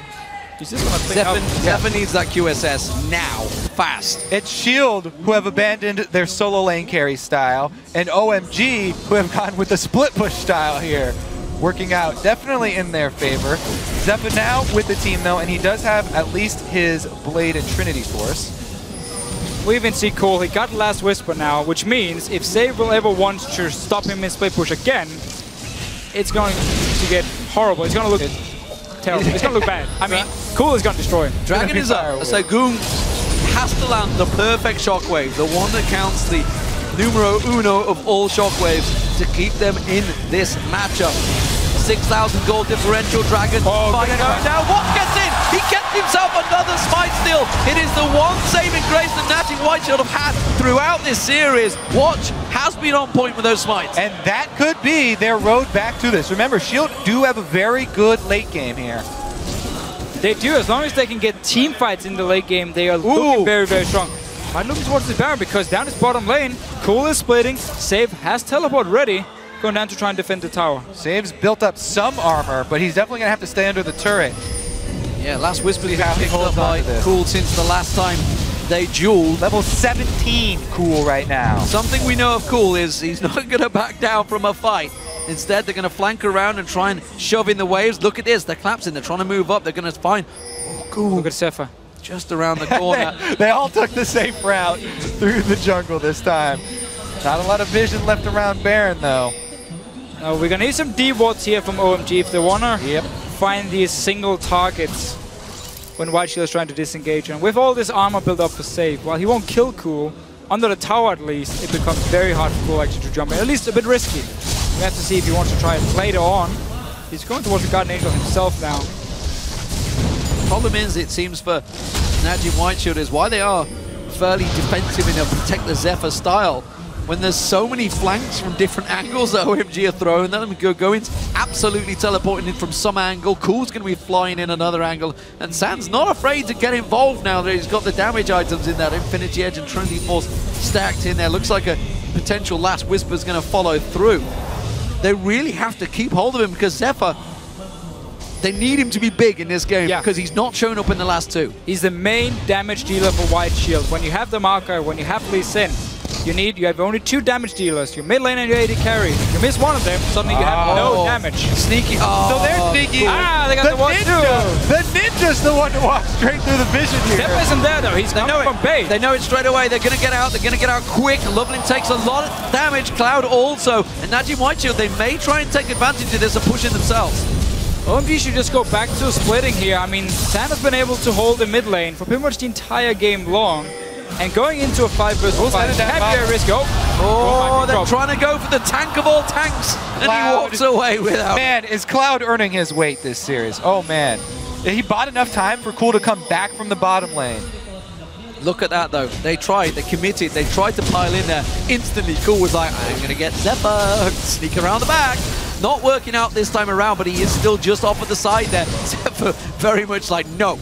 he's just gonna clean up. Zephyr needs that QSS now, fast. It's Shield who have abandoned their solo lane carry style, and OMG who have gone with the split push style here. Working out definitely in their favor. Zephyr now with the team though, and he does have at least his Blade and Trinity Force. We even see Cole, he got Last Whisper now, which means if Save will ever want to stop him in split push again, it's going to get horrible. It's going to look terrible. It's going to look bad. I mean, Cool is going to destroy him. Dragon is up, so Goong has to land the perfect shockwave, the one that counts the numero uno of all shockwaves to keep them in this matchup. 6,000 gold differential, Dragon fighting out now. What gets in? He gets himself another smite steal. It is the one saving grace that Natty Whiteshield have had throughout this series. Watch has been on point with those smites. And that could be their road back to this. Remember, Shield do have a very good late game here. They do, as long as they can get team fights in the late game, they are looking very, very strong. I'm looking towards the Baron because down his bottom lane, Cool is splitting, Save has teleport ready, going down to try and defend the tower. Save's built up some armor, but he's definitely going to have to stay under the turret. Yeah, Last Whisper's been picked up by Cool since the last time they dueled. Level 17 Cool right now. Something we know of Cool is he's not going to back down from a fight. Instead, they're going to flank around and try and shove in the waves. Look at this, they're collapsing, they're trying to move up, they're going to find Cool. Look at Zephyr. Just around the corner. they all took the safe route through the jungle this time. Not a lot of vision left around Baron though. We're gonna need some D-wards here from OMG if they wanna find these single targets when White Shield is trying to disengage. And with all this armor built up for Save, while he won't kill Cool, under the tower at least, it becomes very hard for Cool actually to jump in. At least a bit risky. We have to see if he wants to try it later on. He's going towards the Guardian Angel himself now. Problem is, it seems for Najim Whiteshield is why they are fairly defensive in a protect the Zephyr style. When there's so many flanks from different angles that OMG are throwing them, Going's absolutely teleporting in from some angle, Cool's going to be flying in another angle, and Sand's not afraid to get involved now that he's got the damage items in that Infinity Edge and Trinity Force stacked in there. Looks like a potential Last Whisper's going to follow through. They really have to keep hold of him because Zephyr, they need him to be big in this game because he's not shown up in the last two. He's the main damage dealer for White Shield. When you have the marker, when you have Lee Sin, you have only 2 damage dealers, your mid lane and your AD carry. If you miss one of them, suddenly you have no damage. Sneaky. So they're sneaky. They got the one too. The ninja's the one to walk straight through the vision here. Zephyr isn't there though, he's coming from base. They know it straight away, they're going to get out, quick. Loveland takes a lot of damage, Cloud also. And Najim Whiteshield, they may try and take advantage of this and push it themselves. OMG should just go back to splitting here. I mean, Sam has been able to hold the mid lane for pretty much the entire game long. And going into a 5 versus 5 can be a risk. They're trying to go for the tank of all tanks. And he walks away without. Man, is Cloud earning his weight this series? Oh man. He bought enough time for Cool to come back from the bottom lane. Look at that though. They tried, they committed, they tried to pile in there. Instantly, Cool was like, I'm going to get Zephyr, sneak around the back. Not working out this time around, but he is still just off at the side there. Zephyr very much like, no,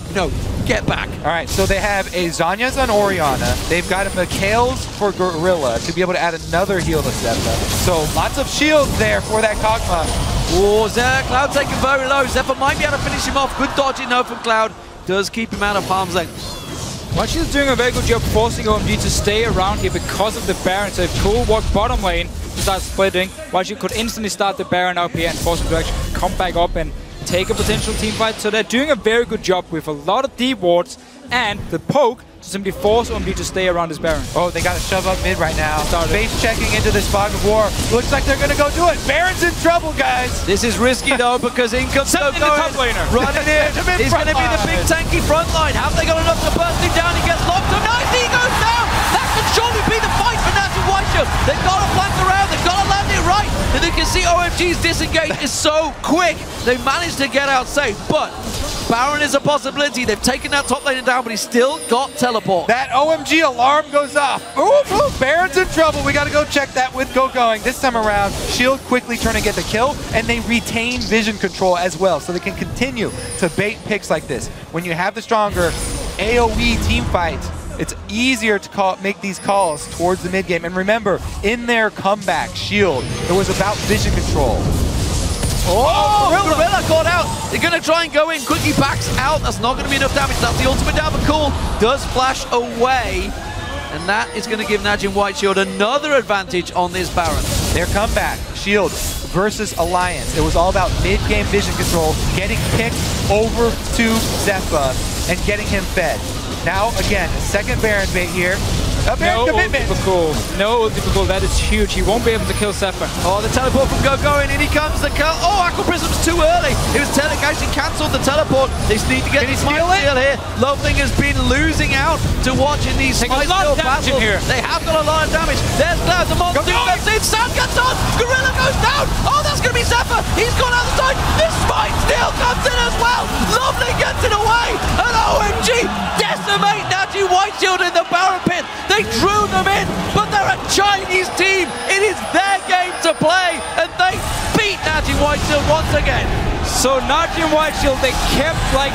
get back. All right, so they have a Zanya's on Orianna. They've got a Mikhail's for Gorilla to be able to add another heal to Zephyr. So lots of shields there for that Kog'Maw. Oh, Cloud taken very low. Zephyr might be able to finish him off. Good dodging though from Cloud. Does keep him out of harm's length. White Shield's doing a very good job forcing OMG to stay around here because of the Baron. So if Cool walked bottom lane to start splitting, White Shield could instantly start the Baron up here and force him to actually come back up and take a potential team fight. So they're doing a very good job with a lot of deep wards and the poke to simply force OMG to stay around this Baron. Oh, they got to shove up mid right now. Base checking into this fog of war. Looks like they're going to go do it. Baron's in trouble, guys. This is risky though because in comes the top laner. Running in. He's going to be the big tanky front line. Have they got enough to burst him down? He gets locked on. Nice, he goes down. That could surely be the fight for Natty Whiteshield. They've got to flank around. They've got to land it right. And they can see OMG's disengage is so quick. They managed to get out safe, but Baron is a possibility. They've taken that top lane laying it down, but he's still got teleport. That OMG alarm goes off. Ooh, Baron's in trouble. We got to go check that with Going. This time around, Shield quickly trying to get the kill, and they retain vision control as well, so they can continue to bait picks like this. When you have the stronger AoE team fights, it's easier to make these calls towards the mid game. And remember, in their comeback, Shield, it was about vision control. Oh, Gorilla caught out. They're going to try and go in. Quickly backs out. That's not going to be enough damage. That's the ultimate down, but Cool does flash away. And that is going to give Najin White Shield another advantage on this Baron. Their comeback, Shield versus Alliance. It was all about mid-game vision control, getting picked over to Zephyr and getting him fed. Now, again, a second Baron bait here. A Baron commitment. No typical. That is huge. He won't be able to kill Zephyr. Oh, the teleport from Going. In he comes. The kill. Oh, Aqua Prism's too early. It was actually cancelled the teleport. They just need to get the smite steal here. Loveling has been losing out to watching these smite steal battles. Here. They have got a lot of damage. There's Cloud. The monster comes in. Sand gets on. Gorilla goes down. Oh, that's going to be Zephyr. He's gone out the side. The smite steal comes in as well. Loveling gets it away. And OMG decimate Najin White Shield in the Baron pit. They drew them in, but they're a Chinese team. It is their game to play, and they beat Najin White Shield once again. So Najin White Shield, they kept like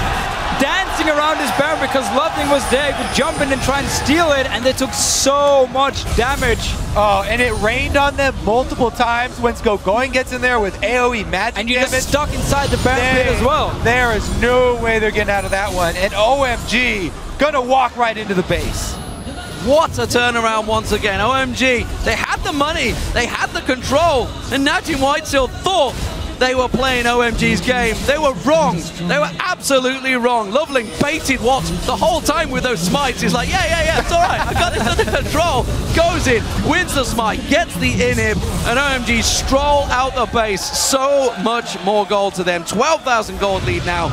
dancing around this Baron because Loveling was there. He could jump in and try and steal it, and they took so much damage. Oh, and it rained on them multiple times once Going gets in there with AoE magic and you damage. get stuck inside the Baron pit as well. There is no way they're getting out of that one. And OMG gonna walk right into the base. What a turnaround once again. OMG, they had the money, they had the control, and Najin White Shield thought they were playing OMG's game. They were wrong. They were absolutely wrong. Loveling baited Watts the whole time with those smites. He's like, yeah, it's all right. I got this under control. Goes in, wins the smite, gets the inhib, and OMG stroll out the base. So much more gold to them. 12,000 gold lead now.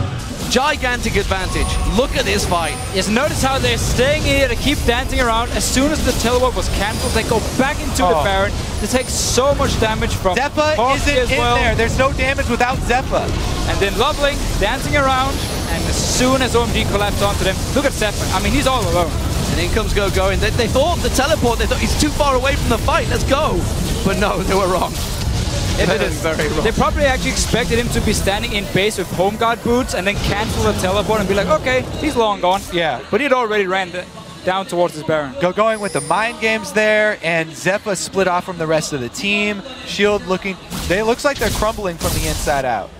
Gigantic advantage. Look at this fight. Yes, notice how they're staying here to keep dancing around. As soon as the teleport was cancelled, they go back into the Baron. They take so much damage from Zephyr isn't in there. There's no damage without Zephyr. And then Loveling dancing around, and as soon as OMG collapsed onto them, look at Zephyr. I mean, he's all alone. And in comes Going. They thought the teleport, they thought he's too far away from the fight. Let's go. But no, they were wrong. Very wrong. They probably actually expected him to be standing in base with home guard boots and then cancel the teleport and be like, okay, he's long gone. Yeah. But he'd already ran down towards his Baron. Going with the mind games there, and Zephyr split off from the rest of the team. Shield looks like they're crumbling from the inside out.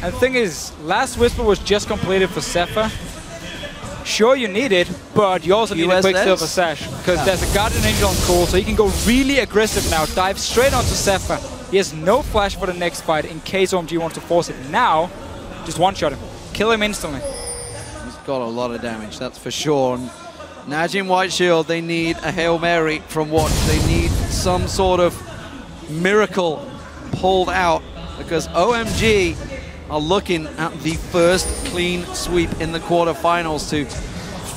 And the thing is, Last Whisper was just completed for Zephyr. Sure, you need it, but you also need a quick silver sash because there's a Guardian Angel on Cool, so he can go really aggressive now, dive straight onto Zephyr. He has no flash for the next fight in case OMG wants to force it now. Just one-shot him. Kill him instantly. He's got a lot of damage, that's for sure. And Najin White Shield, they need a Hail Mary from Watch. They need some sort of miracle pulled out because OMG are looking at the first clean sweep in the quarterfinals to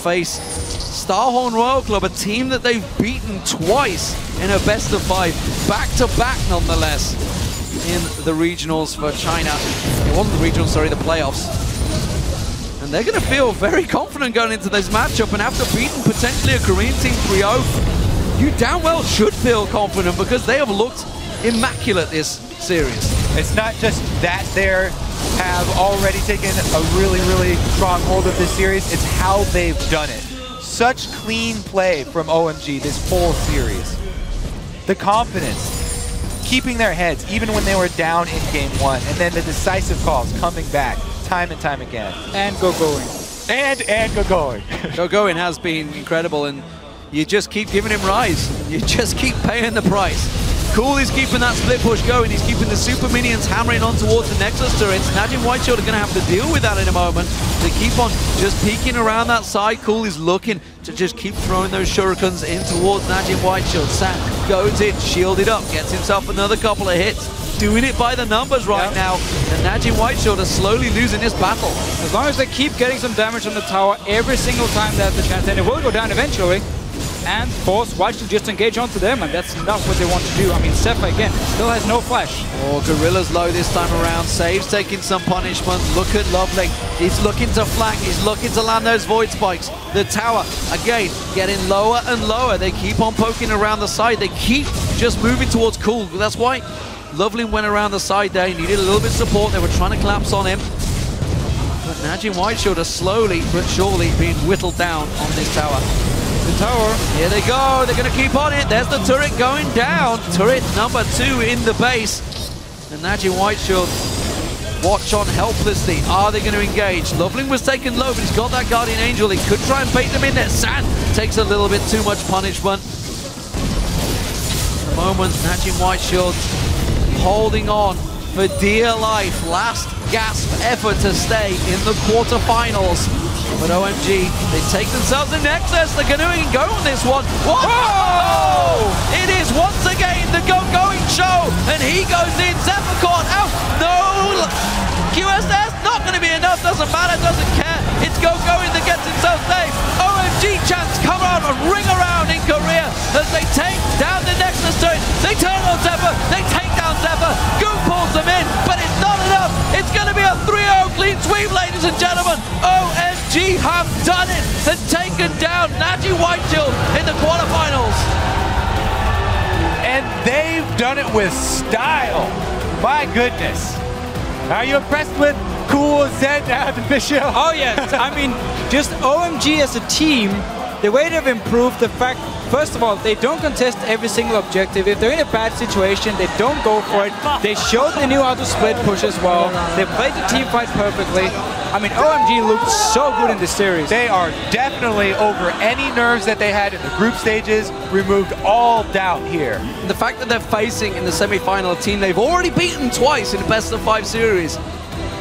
face Starhorn Royal Club, a team that they've beaten twice in a best-of-5, back-to-back nonetheless, in the regionals for China. It wasn't the regionals, sorry, the playoffs. And they're going to feel very confident going into this matchup, and after beating potentially a Korean team 3-0, you damn well should feel confident because they have looked immaculate this series. It's not just that they have already taken a really, really strong hold of this series, it's how they've done it. Such clean play from OMG this whole series. The confidence, keeping their heads even when they were down in game one, and then the decisive calls coming back time and time again. And Going. And Going. Going has been incredible, and you just keep giving him rise. You just keep paying the price. Cool is keeping that split push going. He's keeping the super minions hammering on towards the Nexus turrets. Najin White Shield are going to have to deal with that in a moment. They keep on just peeking around that side. Cool is looking to just keep throwing those shurikens in towards Najin White Shield. Sam goes in, shielded up, gets himself another couple of hits. Doing it by the numbers right now. And Najin White Shield are slowly losing this battle. As long as they keep getting some damage on the tower every single time they have the chance, and it will go down eventually. and force White Shield just to engage onto them, and that's not what they want to do. I mean, Zephyr again still has no flash. Oh, Gorilla's low this time around. Saves taking some punishment. Look at Loveling. He's looking to flank. He's looking to land those Void Spikes. The tower, again, getting lower and lower. They keep on poking around the side. They keep just moving towards Cool. That's why Loveling went around the side there. He needed a little bit of support. They were trying to collapse on him. But Naji and White Shield are slowly but surely being whittled down on this tower. The tower. Here they go. They're going to keep on it. There's the turret going down. Turret number 2 in the base. And Naji and White Shield watch on helplessly. Are they going to engage? Loveling was taken low, but he's got that Guardian Angel. He could try and bait them in there. Sand takes a little bit too much punishment. At the moment, Naji and White Shield holding on for dear life. Last gasp effort to stay in the quarterfinals. But OMG, they take themselves in Nexus. They're going to go on this one. Whoa! It is once again the going show. And he goes in. Zephyr caught out. No! QSS, not going to be enough. Doesn't matter, doesn't care. It's going that gets himself safe. OMG chants come out and ring around in Korea as they take down the Nexus turret. They turn on Zephyr. They take down Zephyr. Goon pulls them in, but it's not enough. It's going to be a 3-0 clean sweep, ladies and gentlemen. OMG have done it and taken down Naji White Shield in the quarterfinals. And they've done it with style. My goodness. Are you impressed with Cool, Zed, Fisher? Oh yes, I mean, just OMG as a team, the way they've improved, the fact, first of all, they don't contest every single objective. If they're in a bad situation, they don't go for it. They showed they knew how to split push as well. They played the team fight perfectly. I mean, OMG looked so good in this series. They are definitely over any nerves that they had in the group stages, removed all doubt here. The fact that they're facing in the semi-final a team they've already beaten twice in the best of 5 series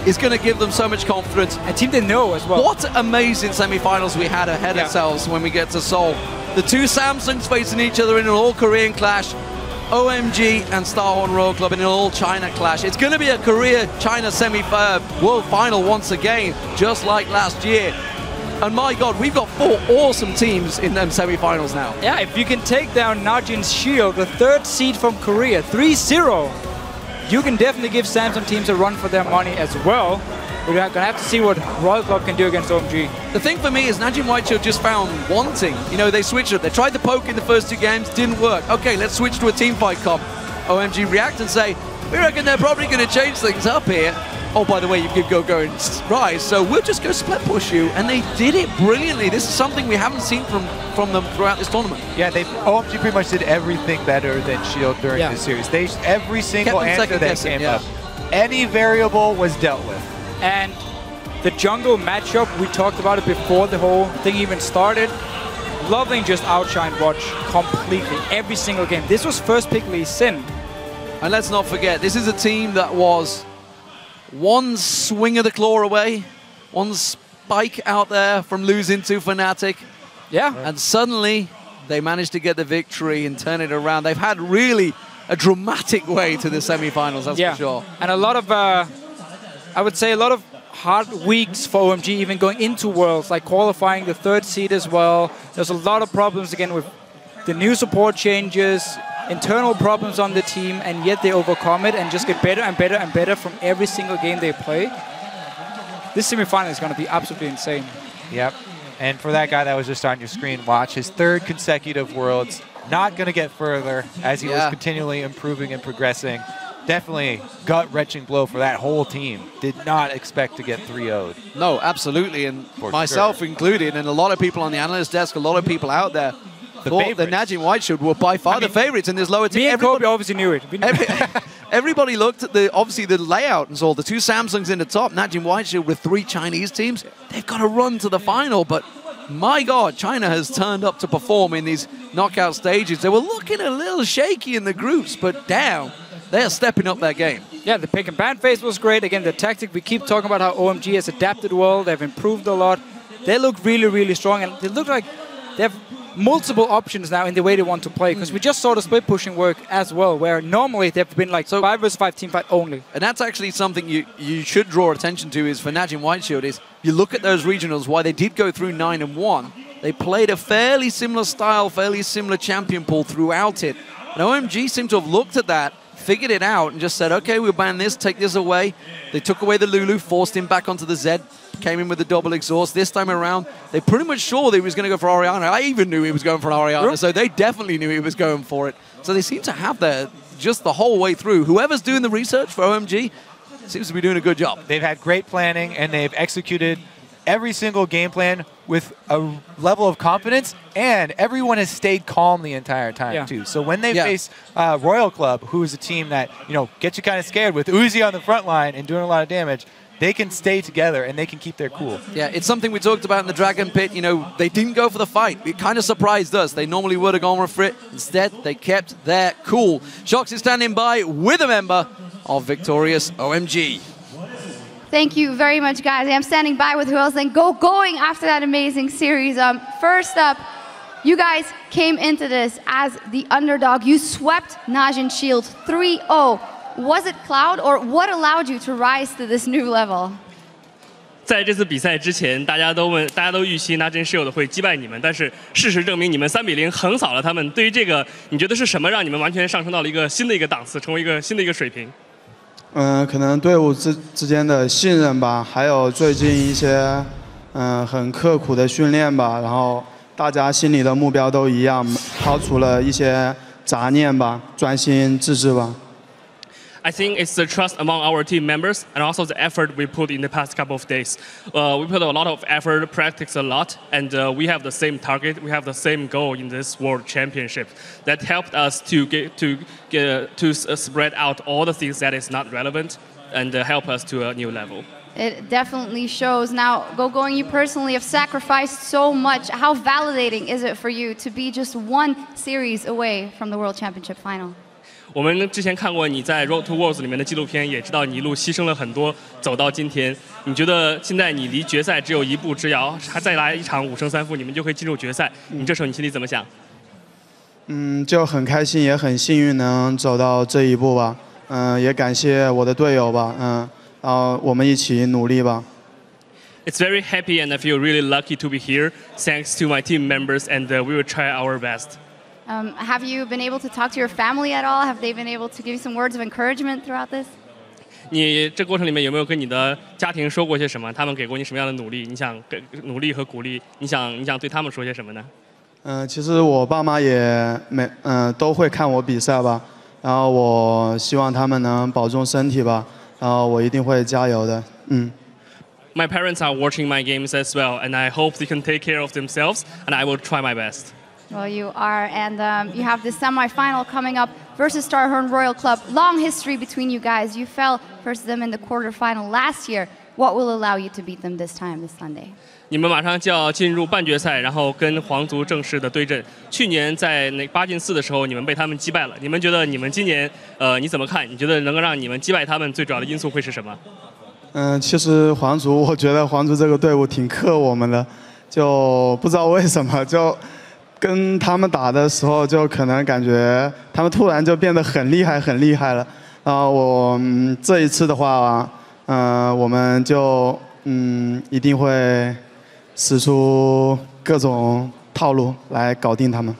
is going to give them so much confidence. A team they know as well. What amazing semi-finals we had ahead of ourselves when we get to Seoul. The two Samsungs facing each other in an all-Korean clash. OMG and Starhorn Royal Club in an all-China clash. It's going to be a Korea-China semi-world final once again, just like last year. And my God, we've got 4 awesome teams in them semi-finals now. Yeah, if you can take down Najin's Shield, the 3rd seed from Korea, 3-0, you can definitely give Samsung teams a run for their money as well. We're going to have to see what Royal Club can do against OMG. The thing for me is Najin White Shield just found wanting. You know, they switched up. They tried to poke in the first 2 games, didn't work. Okay, let's switch to a team fight comp. OMG react and say, we reckon they're probably going to change things up here. Oh, by the way, you could go and rise, so we'll just go split push you. And they did it brilliantly. This is something we haven't seen from them throughout this tournament. Yeah, OMG pretty much did everything better than Shield during this series. Every single answer that came up, any variable was dealt with. And the jungle matchup, we talked about it before the whole thing even started. Loveling just outshined Watch completely, every single game. This was first pick Lee Sin. And let's not forget, this is a team that was one swing of the claw away, one spike out there from losing to Fnatic. Yeah. And suddenly, they managed to get the victory and turn it around. They've had really a dramatic way to the semi-finals, that's for sure. And a lot of, I would say a lot of hard weeks for OMG, even going into Worlds, like qualifying the 3rd seed as well. There's a lot of problems, again, with the new support changes, internal problems on the team, and yet they overcome it and just get better and better and better from every single game they play. This semi-final is going to be absolutely insane. Yep. And for that guy that was just on your screen, watch his 3rd consecutive Worlds. Not going to get further as he was continually improving and progressing. Definitely gut-wrenching blow for that whole team. Did not expect to get 3-0'd. No, absolutely, and myself included, and a lot of people on the analyst desk, a lot of people out there, thought the Najin White Shield were by far the favorites in this lower team. Me and Kobe obviously knew it. Everybody looked at obviously the layout and saw the 2 Samsungs in the top, Najin White Shield with 3 Chinese teams. They've got to run to the final, but my God, China has turned up to perform in these knockout stages. They were looking a little shaky in the groups, but damn, they're stepping up their game. Yeah, the pick and ban phase was great. Again, the tactic, we keep talking about how OMG has adapted well. They've improved a lot. They look really, really strong, and they look like they have multiple options now in the way they want to play, because we just saw the split pushing work as well, where normally they've been like 5 versus 5 team fight only. And that's actually something you should draw attention to is for Najin White Shield is you look at those regionals, why they did go through 9-1. they played a fairly similar style, fairly similar champion pool throughout it. And OMG seemed to have looked at that, figured it out, and just said, okay, we'll ban this, take this away. They took away the Lulu, forced him back onto the Zed, came in with the double exhaust. This time around, they pretty much sure that he was going to go for Orianna. I even knew he was going for Orianna, so they definitely knew he was going for it. So they seem to have that just the whole way through. Whoever's doing the research for OMG seems to be doing a good job. They've had great planning, and they've executed every single game plan with a level of confidence, and everyone has stayed calm the entire time too. So when they face Royal Club, who is a team that gets you kind of scared with Uzi on the front line and doing a lot of damage, they can stay together and they can keep their cool. Yeah, it's something we talked about in the Dragon Pit. They didn't go for the fight. It kind of surprised us. They normally would have gone for it. Instead, they kept their cool. Shox is standing by with a member of victorious OMG. Thank you very much, guys. I'm standing by with who else then going after that amazing series. First up, you guys came into this as the underdog. You swept Najin Shield 3-0. Was it Cloud, or what allowed you to rise to this new level? 在这次比赛之前，大家都预期 Najin Shield 会击败你们，但是事实证明你们3比0横扫了他们。对于这个，你觉得是什么让你们完全上升到了一个新的档次，成为一个新的水平？可能队伍之间的信任吧，还有最近一些很刻苦的训练吧，然后大家心里的目标都一样，抛除了一些杂念吧，专心致志吧。 I think it's the trust among our team members and also the effort we put in the past couple of days. We put a lot of effort, practice a lot, and we have the same target. We have the same goal in this World Championship. That helped us to spread out all the things that is not relevant and help us to a new level. It definitely shows. Now, going, you personally have sacrificed so much. How validating is it for you to be just one series away from the World Championship final? 我们之前看过你在《Road to Worlds》里面的纪录片，也知道你一路牺牲了很多，走到今天。你觉得现在你离决赛只有一步之遥，还再来一场5胜3负，你们就可以进入决赛。你这时候你心里怎么想？就很开心，也很幸运能走到这一步吧。也感谢我的队友吧。然后我们一起努力吧。It's very happy and I feel really lucky to be here. Thanks to my team members and we will try our best. Have you been able to talk to your family at all? Have they been able to give you some words of encouragement throughout this? 你这过程里面有没有跟你的家庭说过些什么？他们给过你什么样的努力？你想努力和鼓励？你想对他们说些什么呢？其实我爸妈也都会看我比赛吧，然后我希望他们能保重身体吧，然后我一定会加油的。My parents are watching my games as well, and I hope they can take care of themselves, and I will try my best. Well, you are, and you have the semi-final coming up versus Starhorn Royal Club. Long history between you guys. You fell versus them in the quarterfinal last year. What will allow you to beat them this time, this Sunday? 你们马上就要进入半决赛，然后跟皇族正式的对阵。去年在8进4的时候，你们被他们击败了。你们觉得你们今年你怎么看？你觉得能够让你们击败他们最主要的因素会是什么？其实皇族，我觉得皇族这个队伍挺克我们的，就不知道为什么就。跟他们打的时候，就可能感觉他们突然就变得很厉害了。然后我这一次的话，我们就一定会使出各种套路来搞定他们。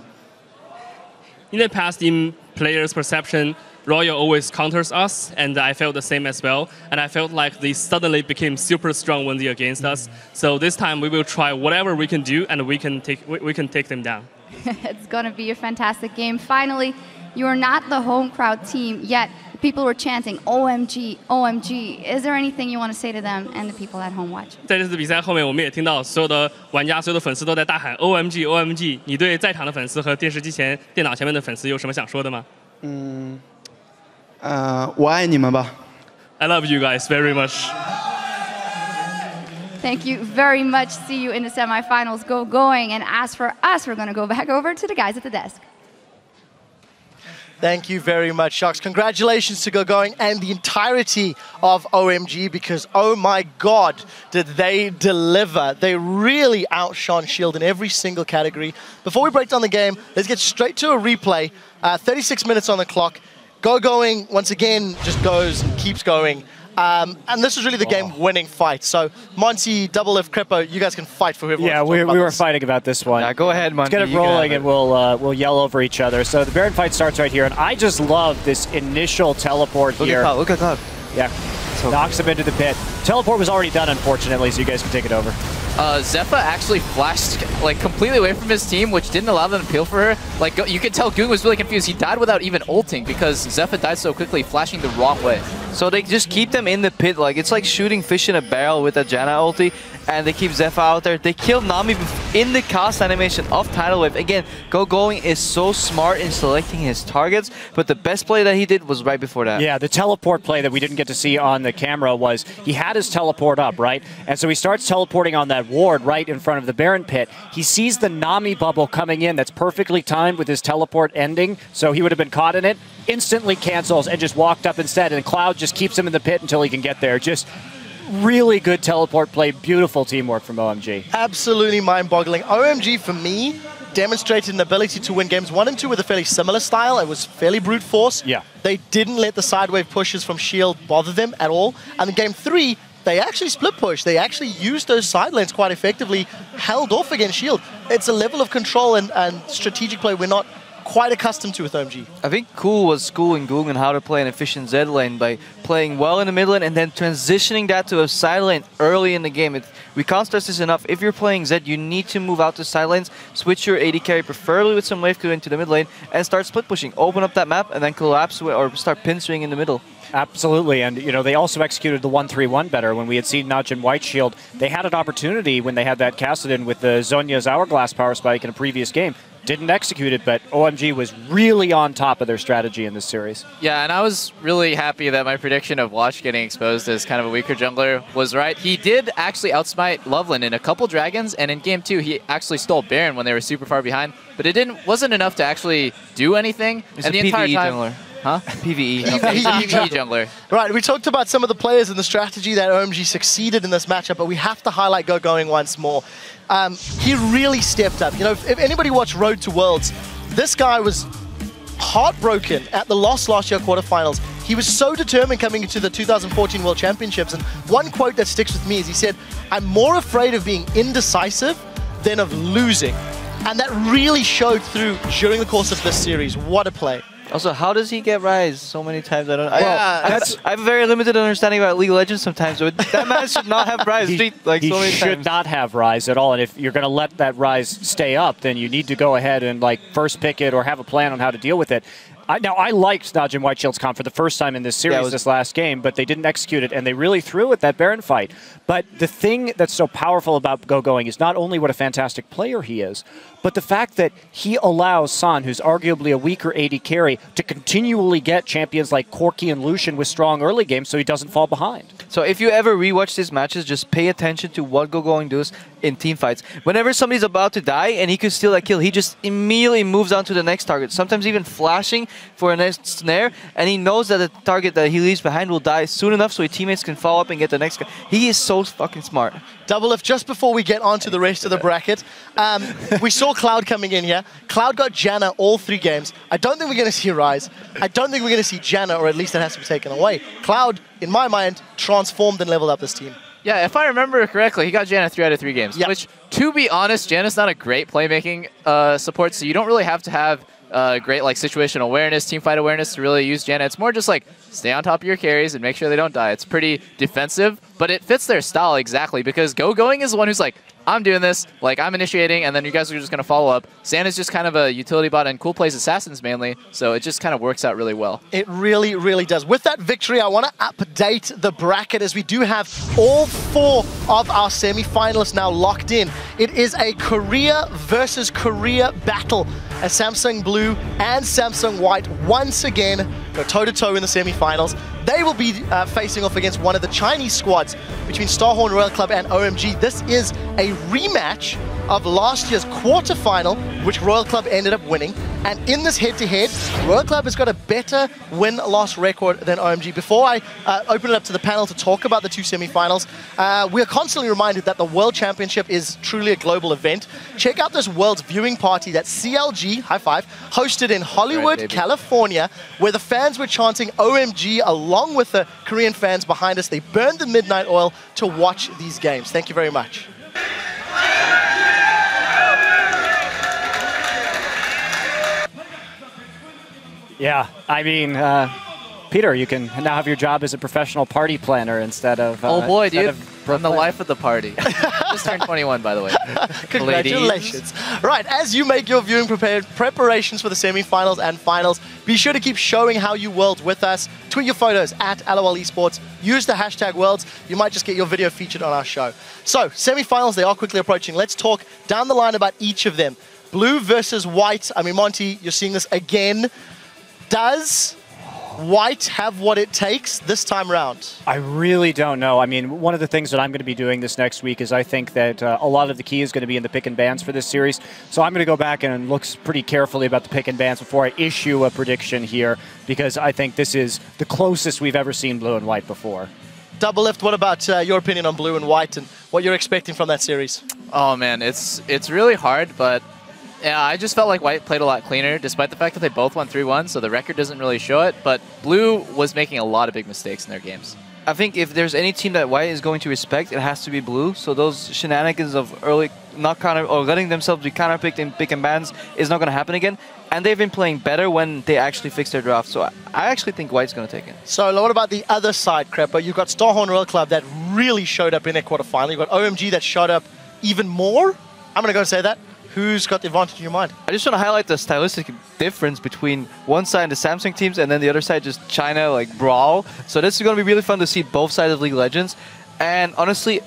In the past, in players' perception, Royal always counters us, and I felt the same as well. And I felt like they suddenly became super strong when they're against us. So this time we will try whatever we can do, and we can take them down. It's going to be a fantastic game. Finally, you are not the home crowd team yet. People were chanting OMG, OMG. Is there anything you want to say to them and the people at home watching? 在这次比赛后面，我们也听到所有的玩家、所有的粉丝都在大喊 OMG, OMG。你对在场的粉丝和电视机前、电脑前面的粉丝有什么想说的吗？我爱你们吧。I love you guys very much. Thank you very much. See you in the semifinals. Going. And as for us, we're going to go back over to the guys at the desk. Thank you very much, Shox. Congratulations to Going and the entirety of OMG, because oh my God, did they deliver. They really outshone Shield in every single category. Before we break down the game, let's get straight to a replay. 36 minutes on the clock. Going, once again, just goes and keeps going. And this was really the game-winning fight. So, Monty, Double Lift, Crepo, you guys can fight for whoever. Yeah, we were fighting about this one. Yeah, go ahead, Monty. Let's get it rolling, and we'll yell over each other. So the Baron fight starts right here, and I just love this initial teleport here. Look at Cloud. Yeah, knocks him into the pit. Teleport was already done, unfortunately, so you guys can take it over. Zephyr actually flashed like completely away from his team, which didn't allow them to peel for her. Like you could tell Goong was really confused. He died without even ulting because Zephyr died so quickly, flashing the wrong way. So they just keep them in the pit. Like it's like shooting fish in a barrel with a Janna ulti, and they keep Zephyr out there. They killed Nami in the cast animation of Tidal Wave. Again, Going is so smart in selecting his targets, but the best play that he did was right before that. Yeah, the teleport play that we didn't get to see on the camera was he had his teleport up, right? And so he starts teleporting on that ward right in front of the Baron pit. He sees the Nami bubble coming in that's perfectly timed with his teleport ending, so he would have been caught in it. Instantly cancels and just walked up instead, and Cloud just keeps him in the pit until he can get there. Just really good teleport play, beautiful teamwork from OMG. Absolutely mind-boggling. OMG, for me, demonstrated an ability to win games 1 and 2 with a fairly similar style. It was fairly brute force. Yeah. They didn't let the sidewave pushes from Shield bother them at all. And in game 3, they actually split push. They actually used those side lanes quite effectively, held off against Shield. It's a level of control and strategic play we're not quite accustomed to with OMG. I think Cool was schooling Goong on how to play an efficient Z lane by playing well in the mid lane and then transitioning that to a side lane early in the game. We can't stress this enough. If you're playing Z, you need to move out to side lanes, switch your AD carry, preferably with some wave clear into the mid lane, and start split pushing. Open up that map and then collapse or start pin swing in the middle. Absolutely, and you know they also executed the 1-3-1 better. When we had seen Naj and White Shield, they had an opportunity when they had that casted in with the Zhonya's Hourglass power spike in a previous game. Didn't execute it, but OMG was really on top of their strategy in this series. Yeah, and I was really happy that my prediction of Watch getting exposed as kind of a weaker jungler was right. He did actually outsmite Loveland in a couple dragons, and in game 2 he actually stole Baron when they were super far behind, but it wasn't enough to actually do anything. It's and a the entire PvE time, jungler. Huh? PvE. Okay, he's a PvE jungler. Right, we talked about some of the players and the strategy that OMG succeeded in this matchup, but we have to highlight Going once more. He really stepped up. You know, if anybody watched Road to Worlds, this guy was heartbroken at the loss last year quarterfinals. He was so determined coming into the 2014 World Championships, and one quote that sticks with me is he said, "I'm more afraid of being indecisive than of losing." And that really showed through during the course of this series. What a play. Also, how does he get Rise so many times? I don't. Yeah, I have a very limited understanding about League of Legends sometimes. So that man should not have Rise. He so many should times. not have Rise at all, and if you're going to let that Rise stay up, then you need to go ahead and like first pick it or have a plan on how to deal with it. Now, I liked Naj and White Shield's comp for the first time in this series this last game, but they didn't execute it, and they really threw at that Baron fight. But the thing that's so powerful about Going is not only what a fantastic player he is, but the fact that he allows San, who's arguably a weaker AD carry, to continually get champions like Corki and Lucian with strong early games so he doesn't fall behind. So if you ever rewatch these matches, just pay attention to what Going does in team fights. Whenever somebody's about to die and he could steal a kill, he just immediately moves on to the next target, sometimes even flashing for a next snare, and he knows that the target that he leaves behind will die soon enough so his teammates can follow up and get the next guy. He is so fucking smart. Double Lift, just before we get on to the rest of the bracket, we saw Cloud coming in here. Cloud got Janna all 3 games. I don't think we're going to see Rise. I don't think we're going to see Janna, or at least that has to be taken away. Cloud, in my mind, transformed and leveled up this team. Yeah, if I remember correctly, he got Janna 3 out of 3 games. Yep. Which, to be honest, Janna's not a great playmaking support, so you don't really have to have great like situational awareness, teamfight awareness to really use Janna. It's more just like stay on top of your carries and make sure they don't die. It's pretty defensive, but it fits their style exactly because Going is the one who's like, I'm doing this, like I'm initiating, and then you guys are just going to follow up. San is just kind of a utility bot, and Cool plays Assassins mainly, so it just kind of works out really well. It really, really does. With that victory, I want to update the bracket as we do have all 4 of our semi-finalists now locked in. It is a Korea versus Korea battle as Samsung Blue and Samsung White once again go toe-to-toe in the semi-finals. They will be facing off against one of the Chinese squads between Starhorn Royal Club and OMG. This is a rematch of last year's quarterfinal, which Royal Club ended up winning. And in this head-to-head, Royal Club has got a better win-loss record than OMG. Before I open it up to the panel to talk about the two semi-finals, we are constantly reminded that the World Championship is truly a global event. Check out this World's Viewing Party that CLG, high five, hosted in Hollywood, California, where the fans were chanting OMG along with the Korean fans behind us. They burned the midnight oil to watch these games. Thank you very much. Yeah, I mean, Peter, you can now have your job as a professional party planner instead of... oh boy, dude, I'm the life of the party. Just turned 21, by the way. Congratulations. Right, as you make your viewing preparations for the semi-finals and finals, be sure to keep showing how you world with us. Tweet your photos at LOL Esports. Use the hashtag worlds. You might just get your video featured on our show. So, semi-finals, they are quickly approaching. Let's talk down the line about each of them. Blue versus white. I mean, Monty, you're seeing this again. Does white have what it takes this time around? I really don't know. I mean, one of the things that I'm going to be doing this next week is I think that a lot of the key is going to be in the pick and bans for this series. So I'm going to go back and look pretty carefully about the pick and bans before I issue a prediction here, because I think this is the closest we've ever seen blue and white before. Double Lift, what about your opinion on blue and white and what you're expecting from that series? Oh man, it's really hard, but yeah, I just felt like white played a lot cleaner, despite the fact that they both won 3-1, so the record doesn't really show it, but blue was making a lot of big mistakes in their games. I think if there's any team that white is going to respect, it has to be blue. So those shenanigans of early not counter or letting themselves be counterpicked in pick and bans is not going to happen again. And they've been playing better when they actually fix their draft. So I actually think white's going to take it. So what about the other side, Crepper? You've got Starhorn Royal Club that really showed up in their quarterfinal. You've got OMG that showed up even more. I'm going to go and say that. Who's got the advantage in your mind? I just want to highlight the stylistic difference between one side the Samsung teams and then the other side just China, like brawl. So this is going to be really fun to see both sides of League of Legends. And honestly,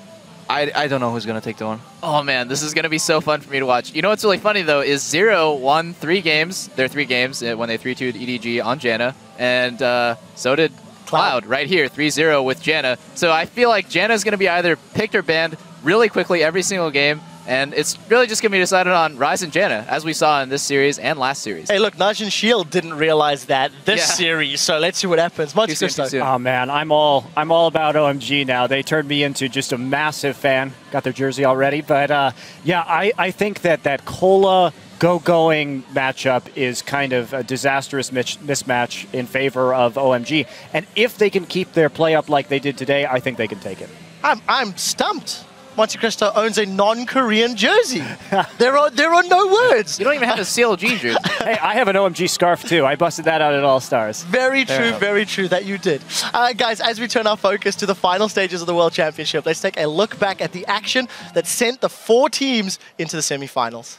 I don't know who's going to take the one. Oh man, this is going to be so fun for me to watch. You know what's really funny though is Zero won 3 games, their 3 games, when they 3-2'd EDG on Janna. And so did Cloud right here, 3-0 with Janna. So I feel like Janna's going to be either picked or banned really quickly every single game. And it's really just going to be decided on Rise and Janna, as we saw in this series and last series. Hey, look, Najin Shield didn't realize that this series, so let's see what happens. Monty Cristo. Oh man, I'm all about OMG now. They turned me into just a massive fan. Got their jersey already, but yeah, I think that Cola going matchup is kind of a disastrous mismatch in favor of OMG. And if they can keep their play up like they did today, I think they can take it. I'm stumped. Monte Cristo owns a non-Korean jersey. There are no words. You don't even have a CLG jersey. Hey, I have an OMG scarf too. I busted that out at All Stars. Very true that you did. Guys, as we turn our focus to the final stages of the World Championship, let's take a look back at the action that sent the 4 teams into the semi-finals.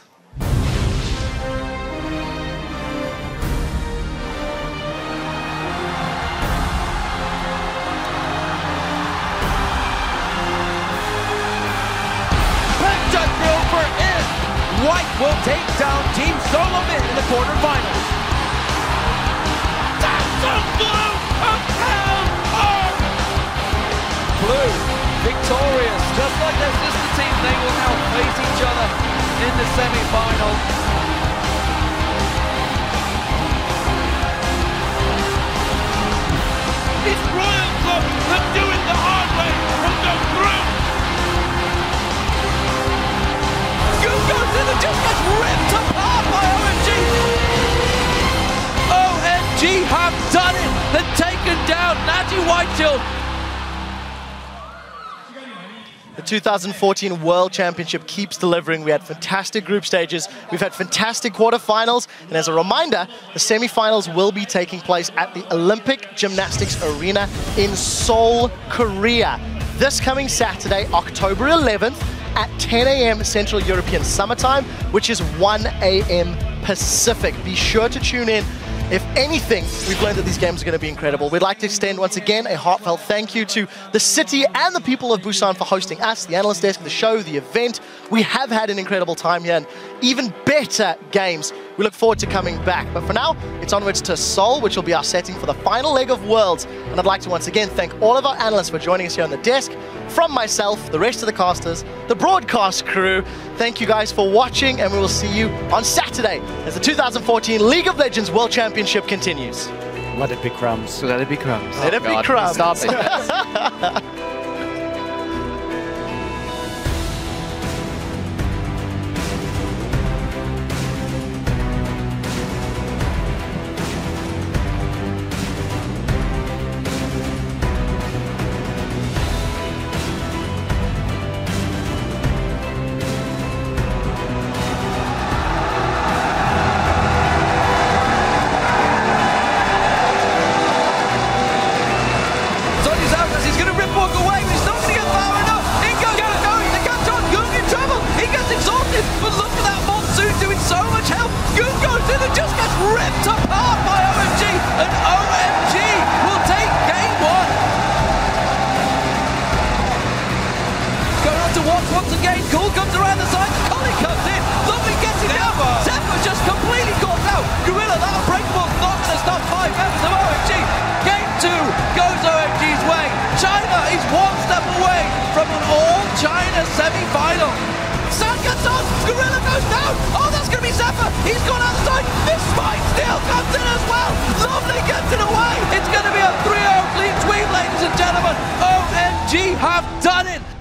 White will take down Team Solomon in the quarterfinals. Samsung Blue compelled home! Blue victorious. Just like their sister team, they will now face each other in the semi-final. It's Royal Club that do it the hard way and go through. It just gets ripped apart by OMG. OMG have done it. They've taken down Natty Whiteshield. The 2014 World Championship keeps delivering. We had fantastic group stages. We've had fantastic quarterfinals. And as a reminder, the semifinals will be taking place at the Olympic Gymnastics Arena in Seoul, Korea. This coming Saturday, October 11th, at 10 a.m. Central European Summertime, which is 1 a.m. Pacific. Be sure to tune in. If anything, we've learned that these games are going to be incredible. We'd like to extend once again a heartfelt thank you to the city and the people of Busan for hosting us, the analyst desk, the show, the event. We have had an incredible time here and even better games. We look forward to coming back. But for now, it's onwards to Seoul, which will be our setting for the final leg of Worlds. And I'd like to once again thank all of our analysts for joining us here on the desk. from myself, the rest of the casters, the broadcast crew, thank you guys for watching, and we will see you on Saturday as the 2014 League of Legends World Championship continues. Let it be crumbs. Let it be crumbs. Let it be crumbs. Stop it. Ripped apart by OMG, and OMG will take game one. Going on to watch once again. Cool comes around the side. Collie comes in. Lovely gets it down. Zephyr just completely caught out. Gorilla, that unbreakable not going to stop 5 members of OMG. Game two goes OMG's way. China is one step away from an all-China semi-final. Sun gets on, Gorilla goes down, oh that's going to be Zephyr, he's gone out the side, this Spike still comes in as well, Lovely gets it away, it's going to be a 3-0 clean sweep ladies and gentlemen, OMG have done it.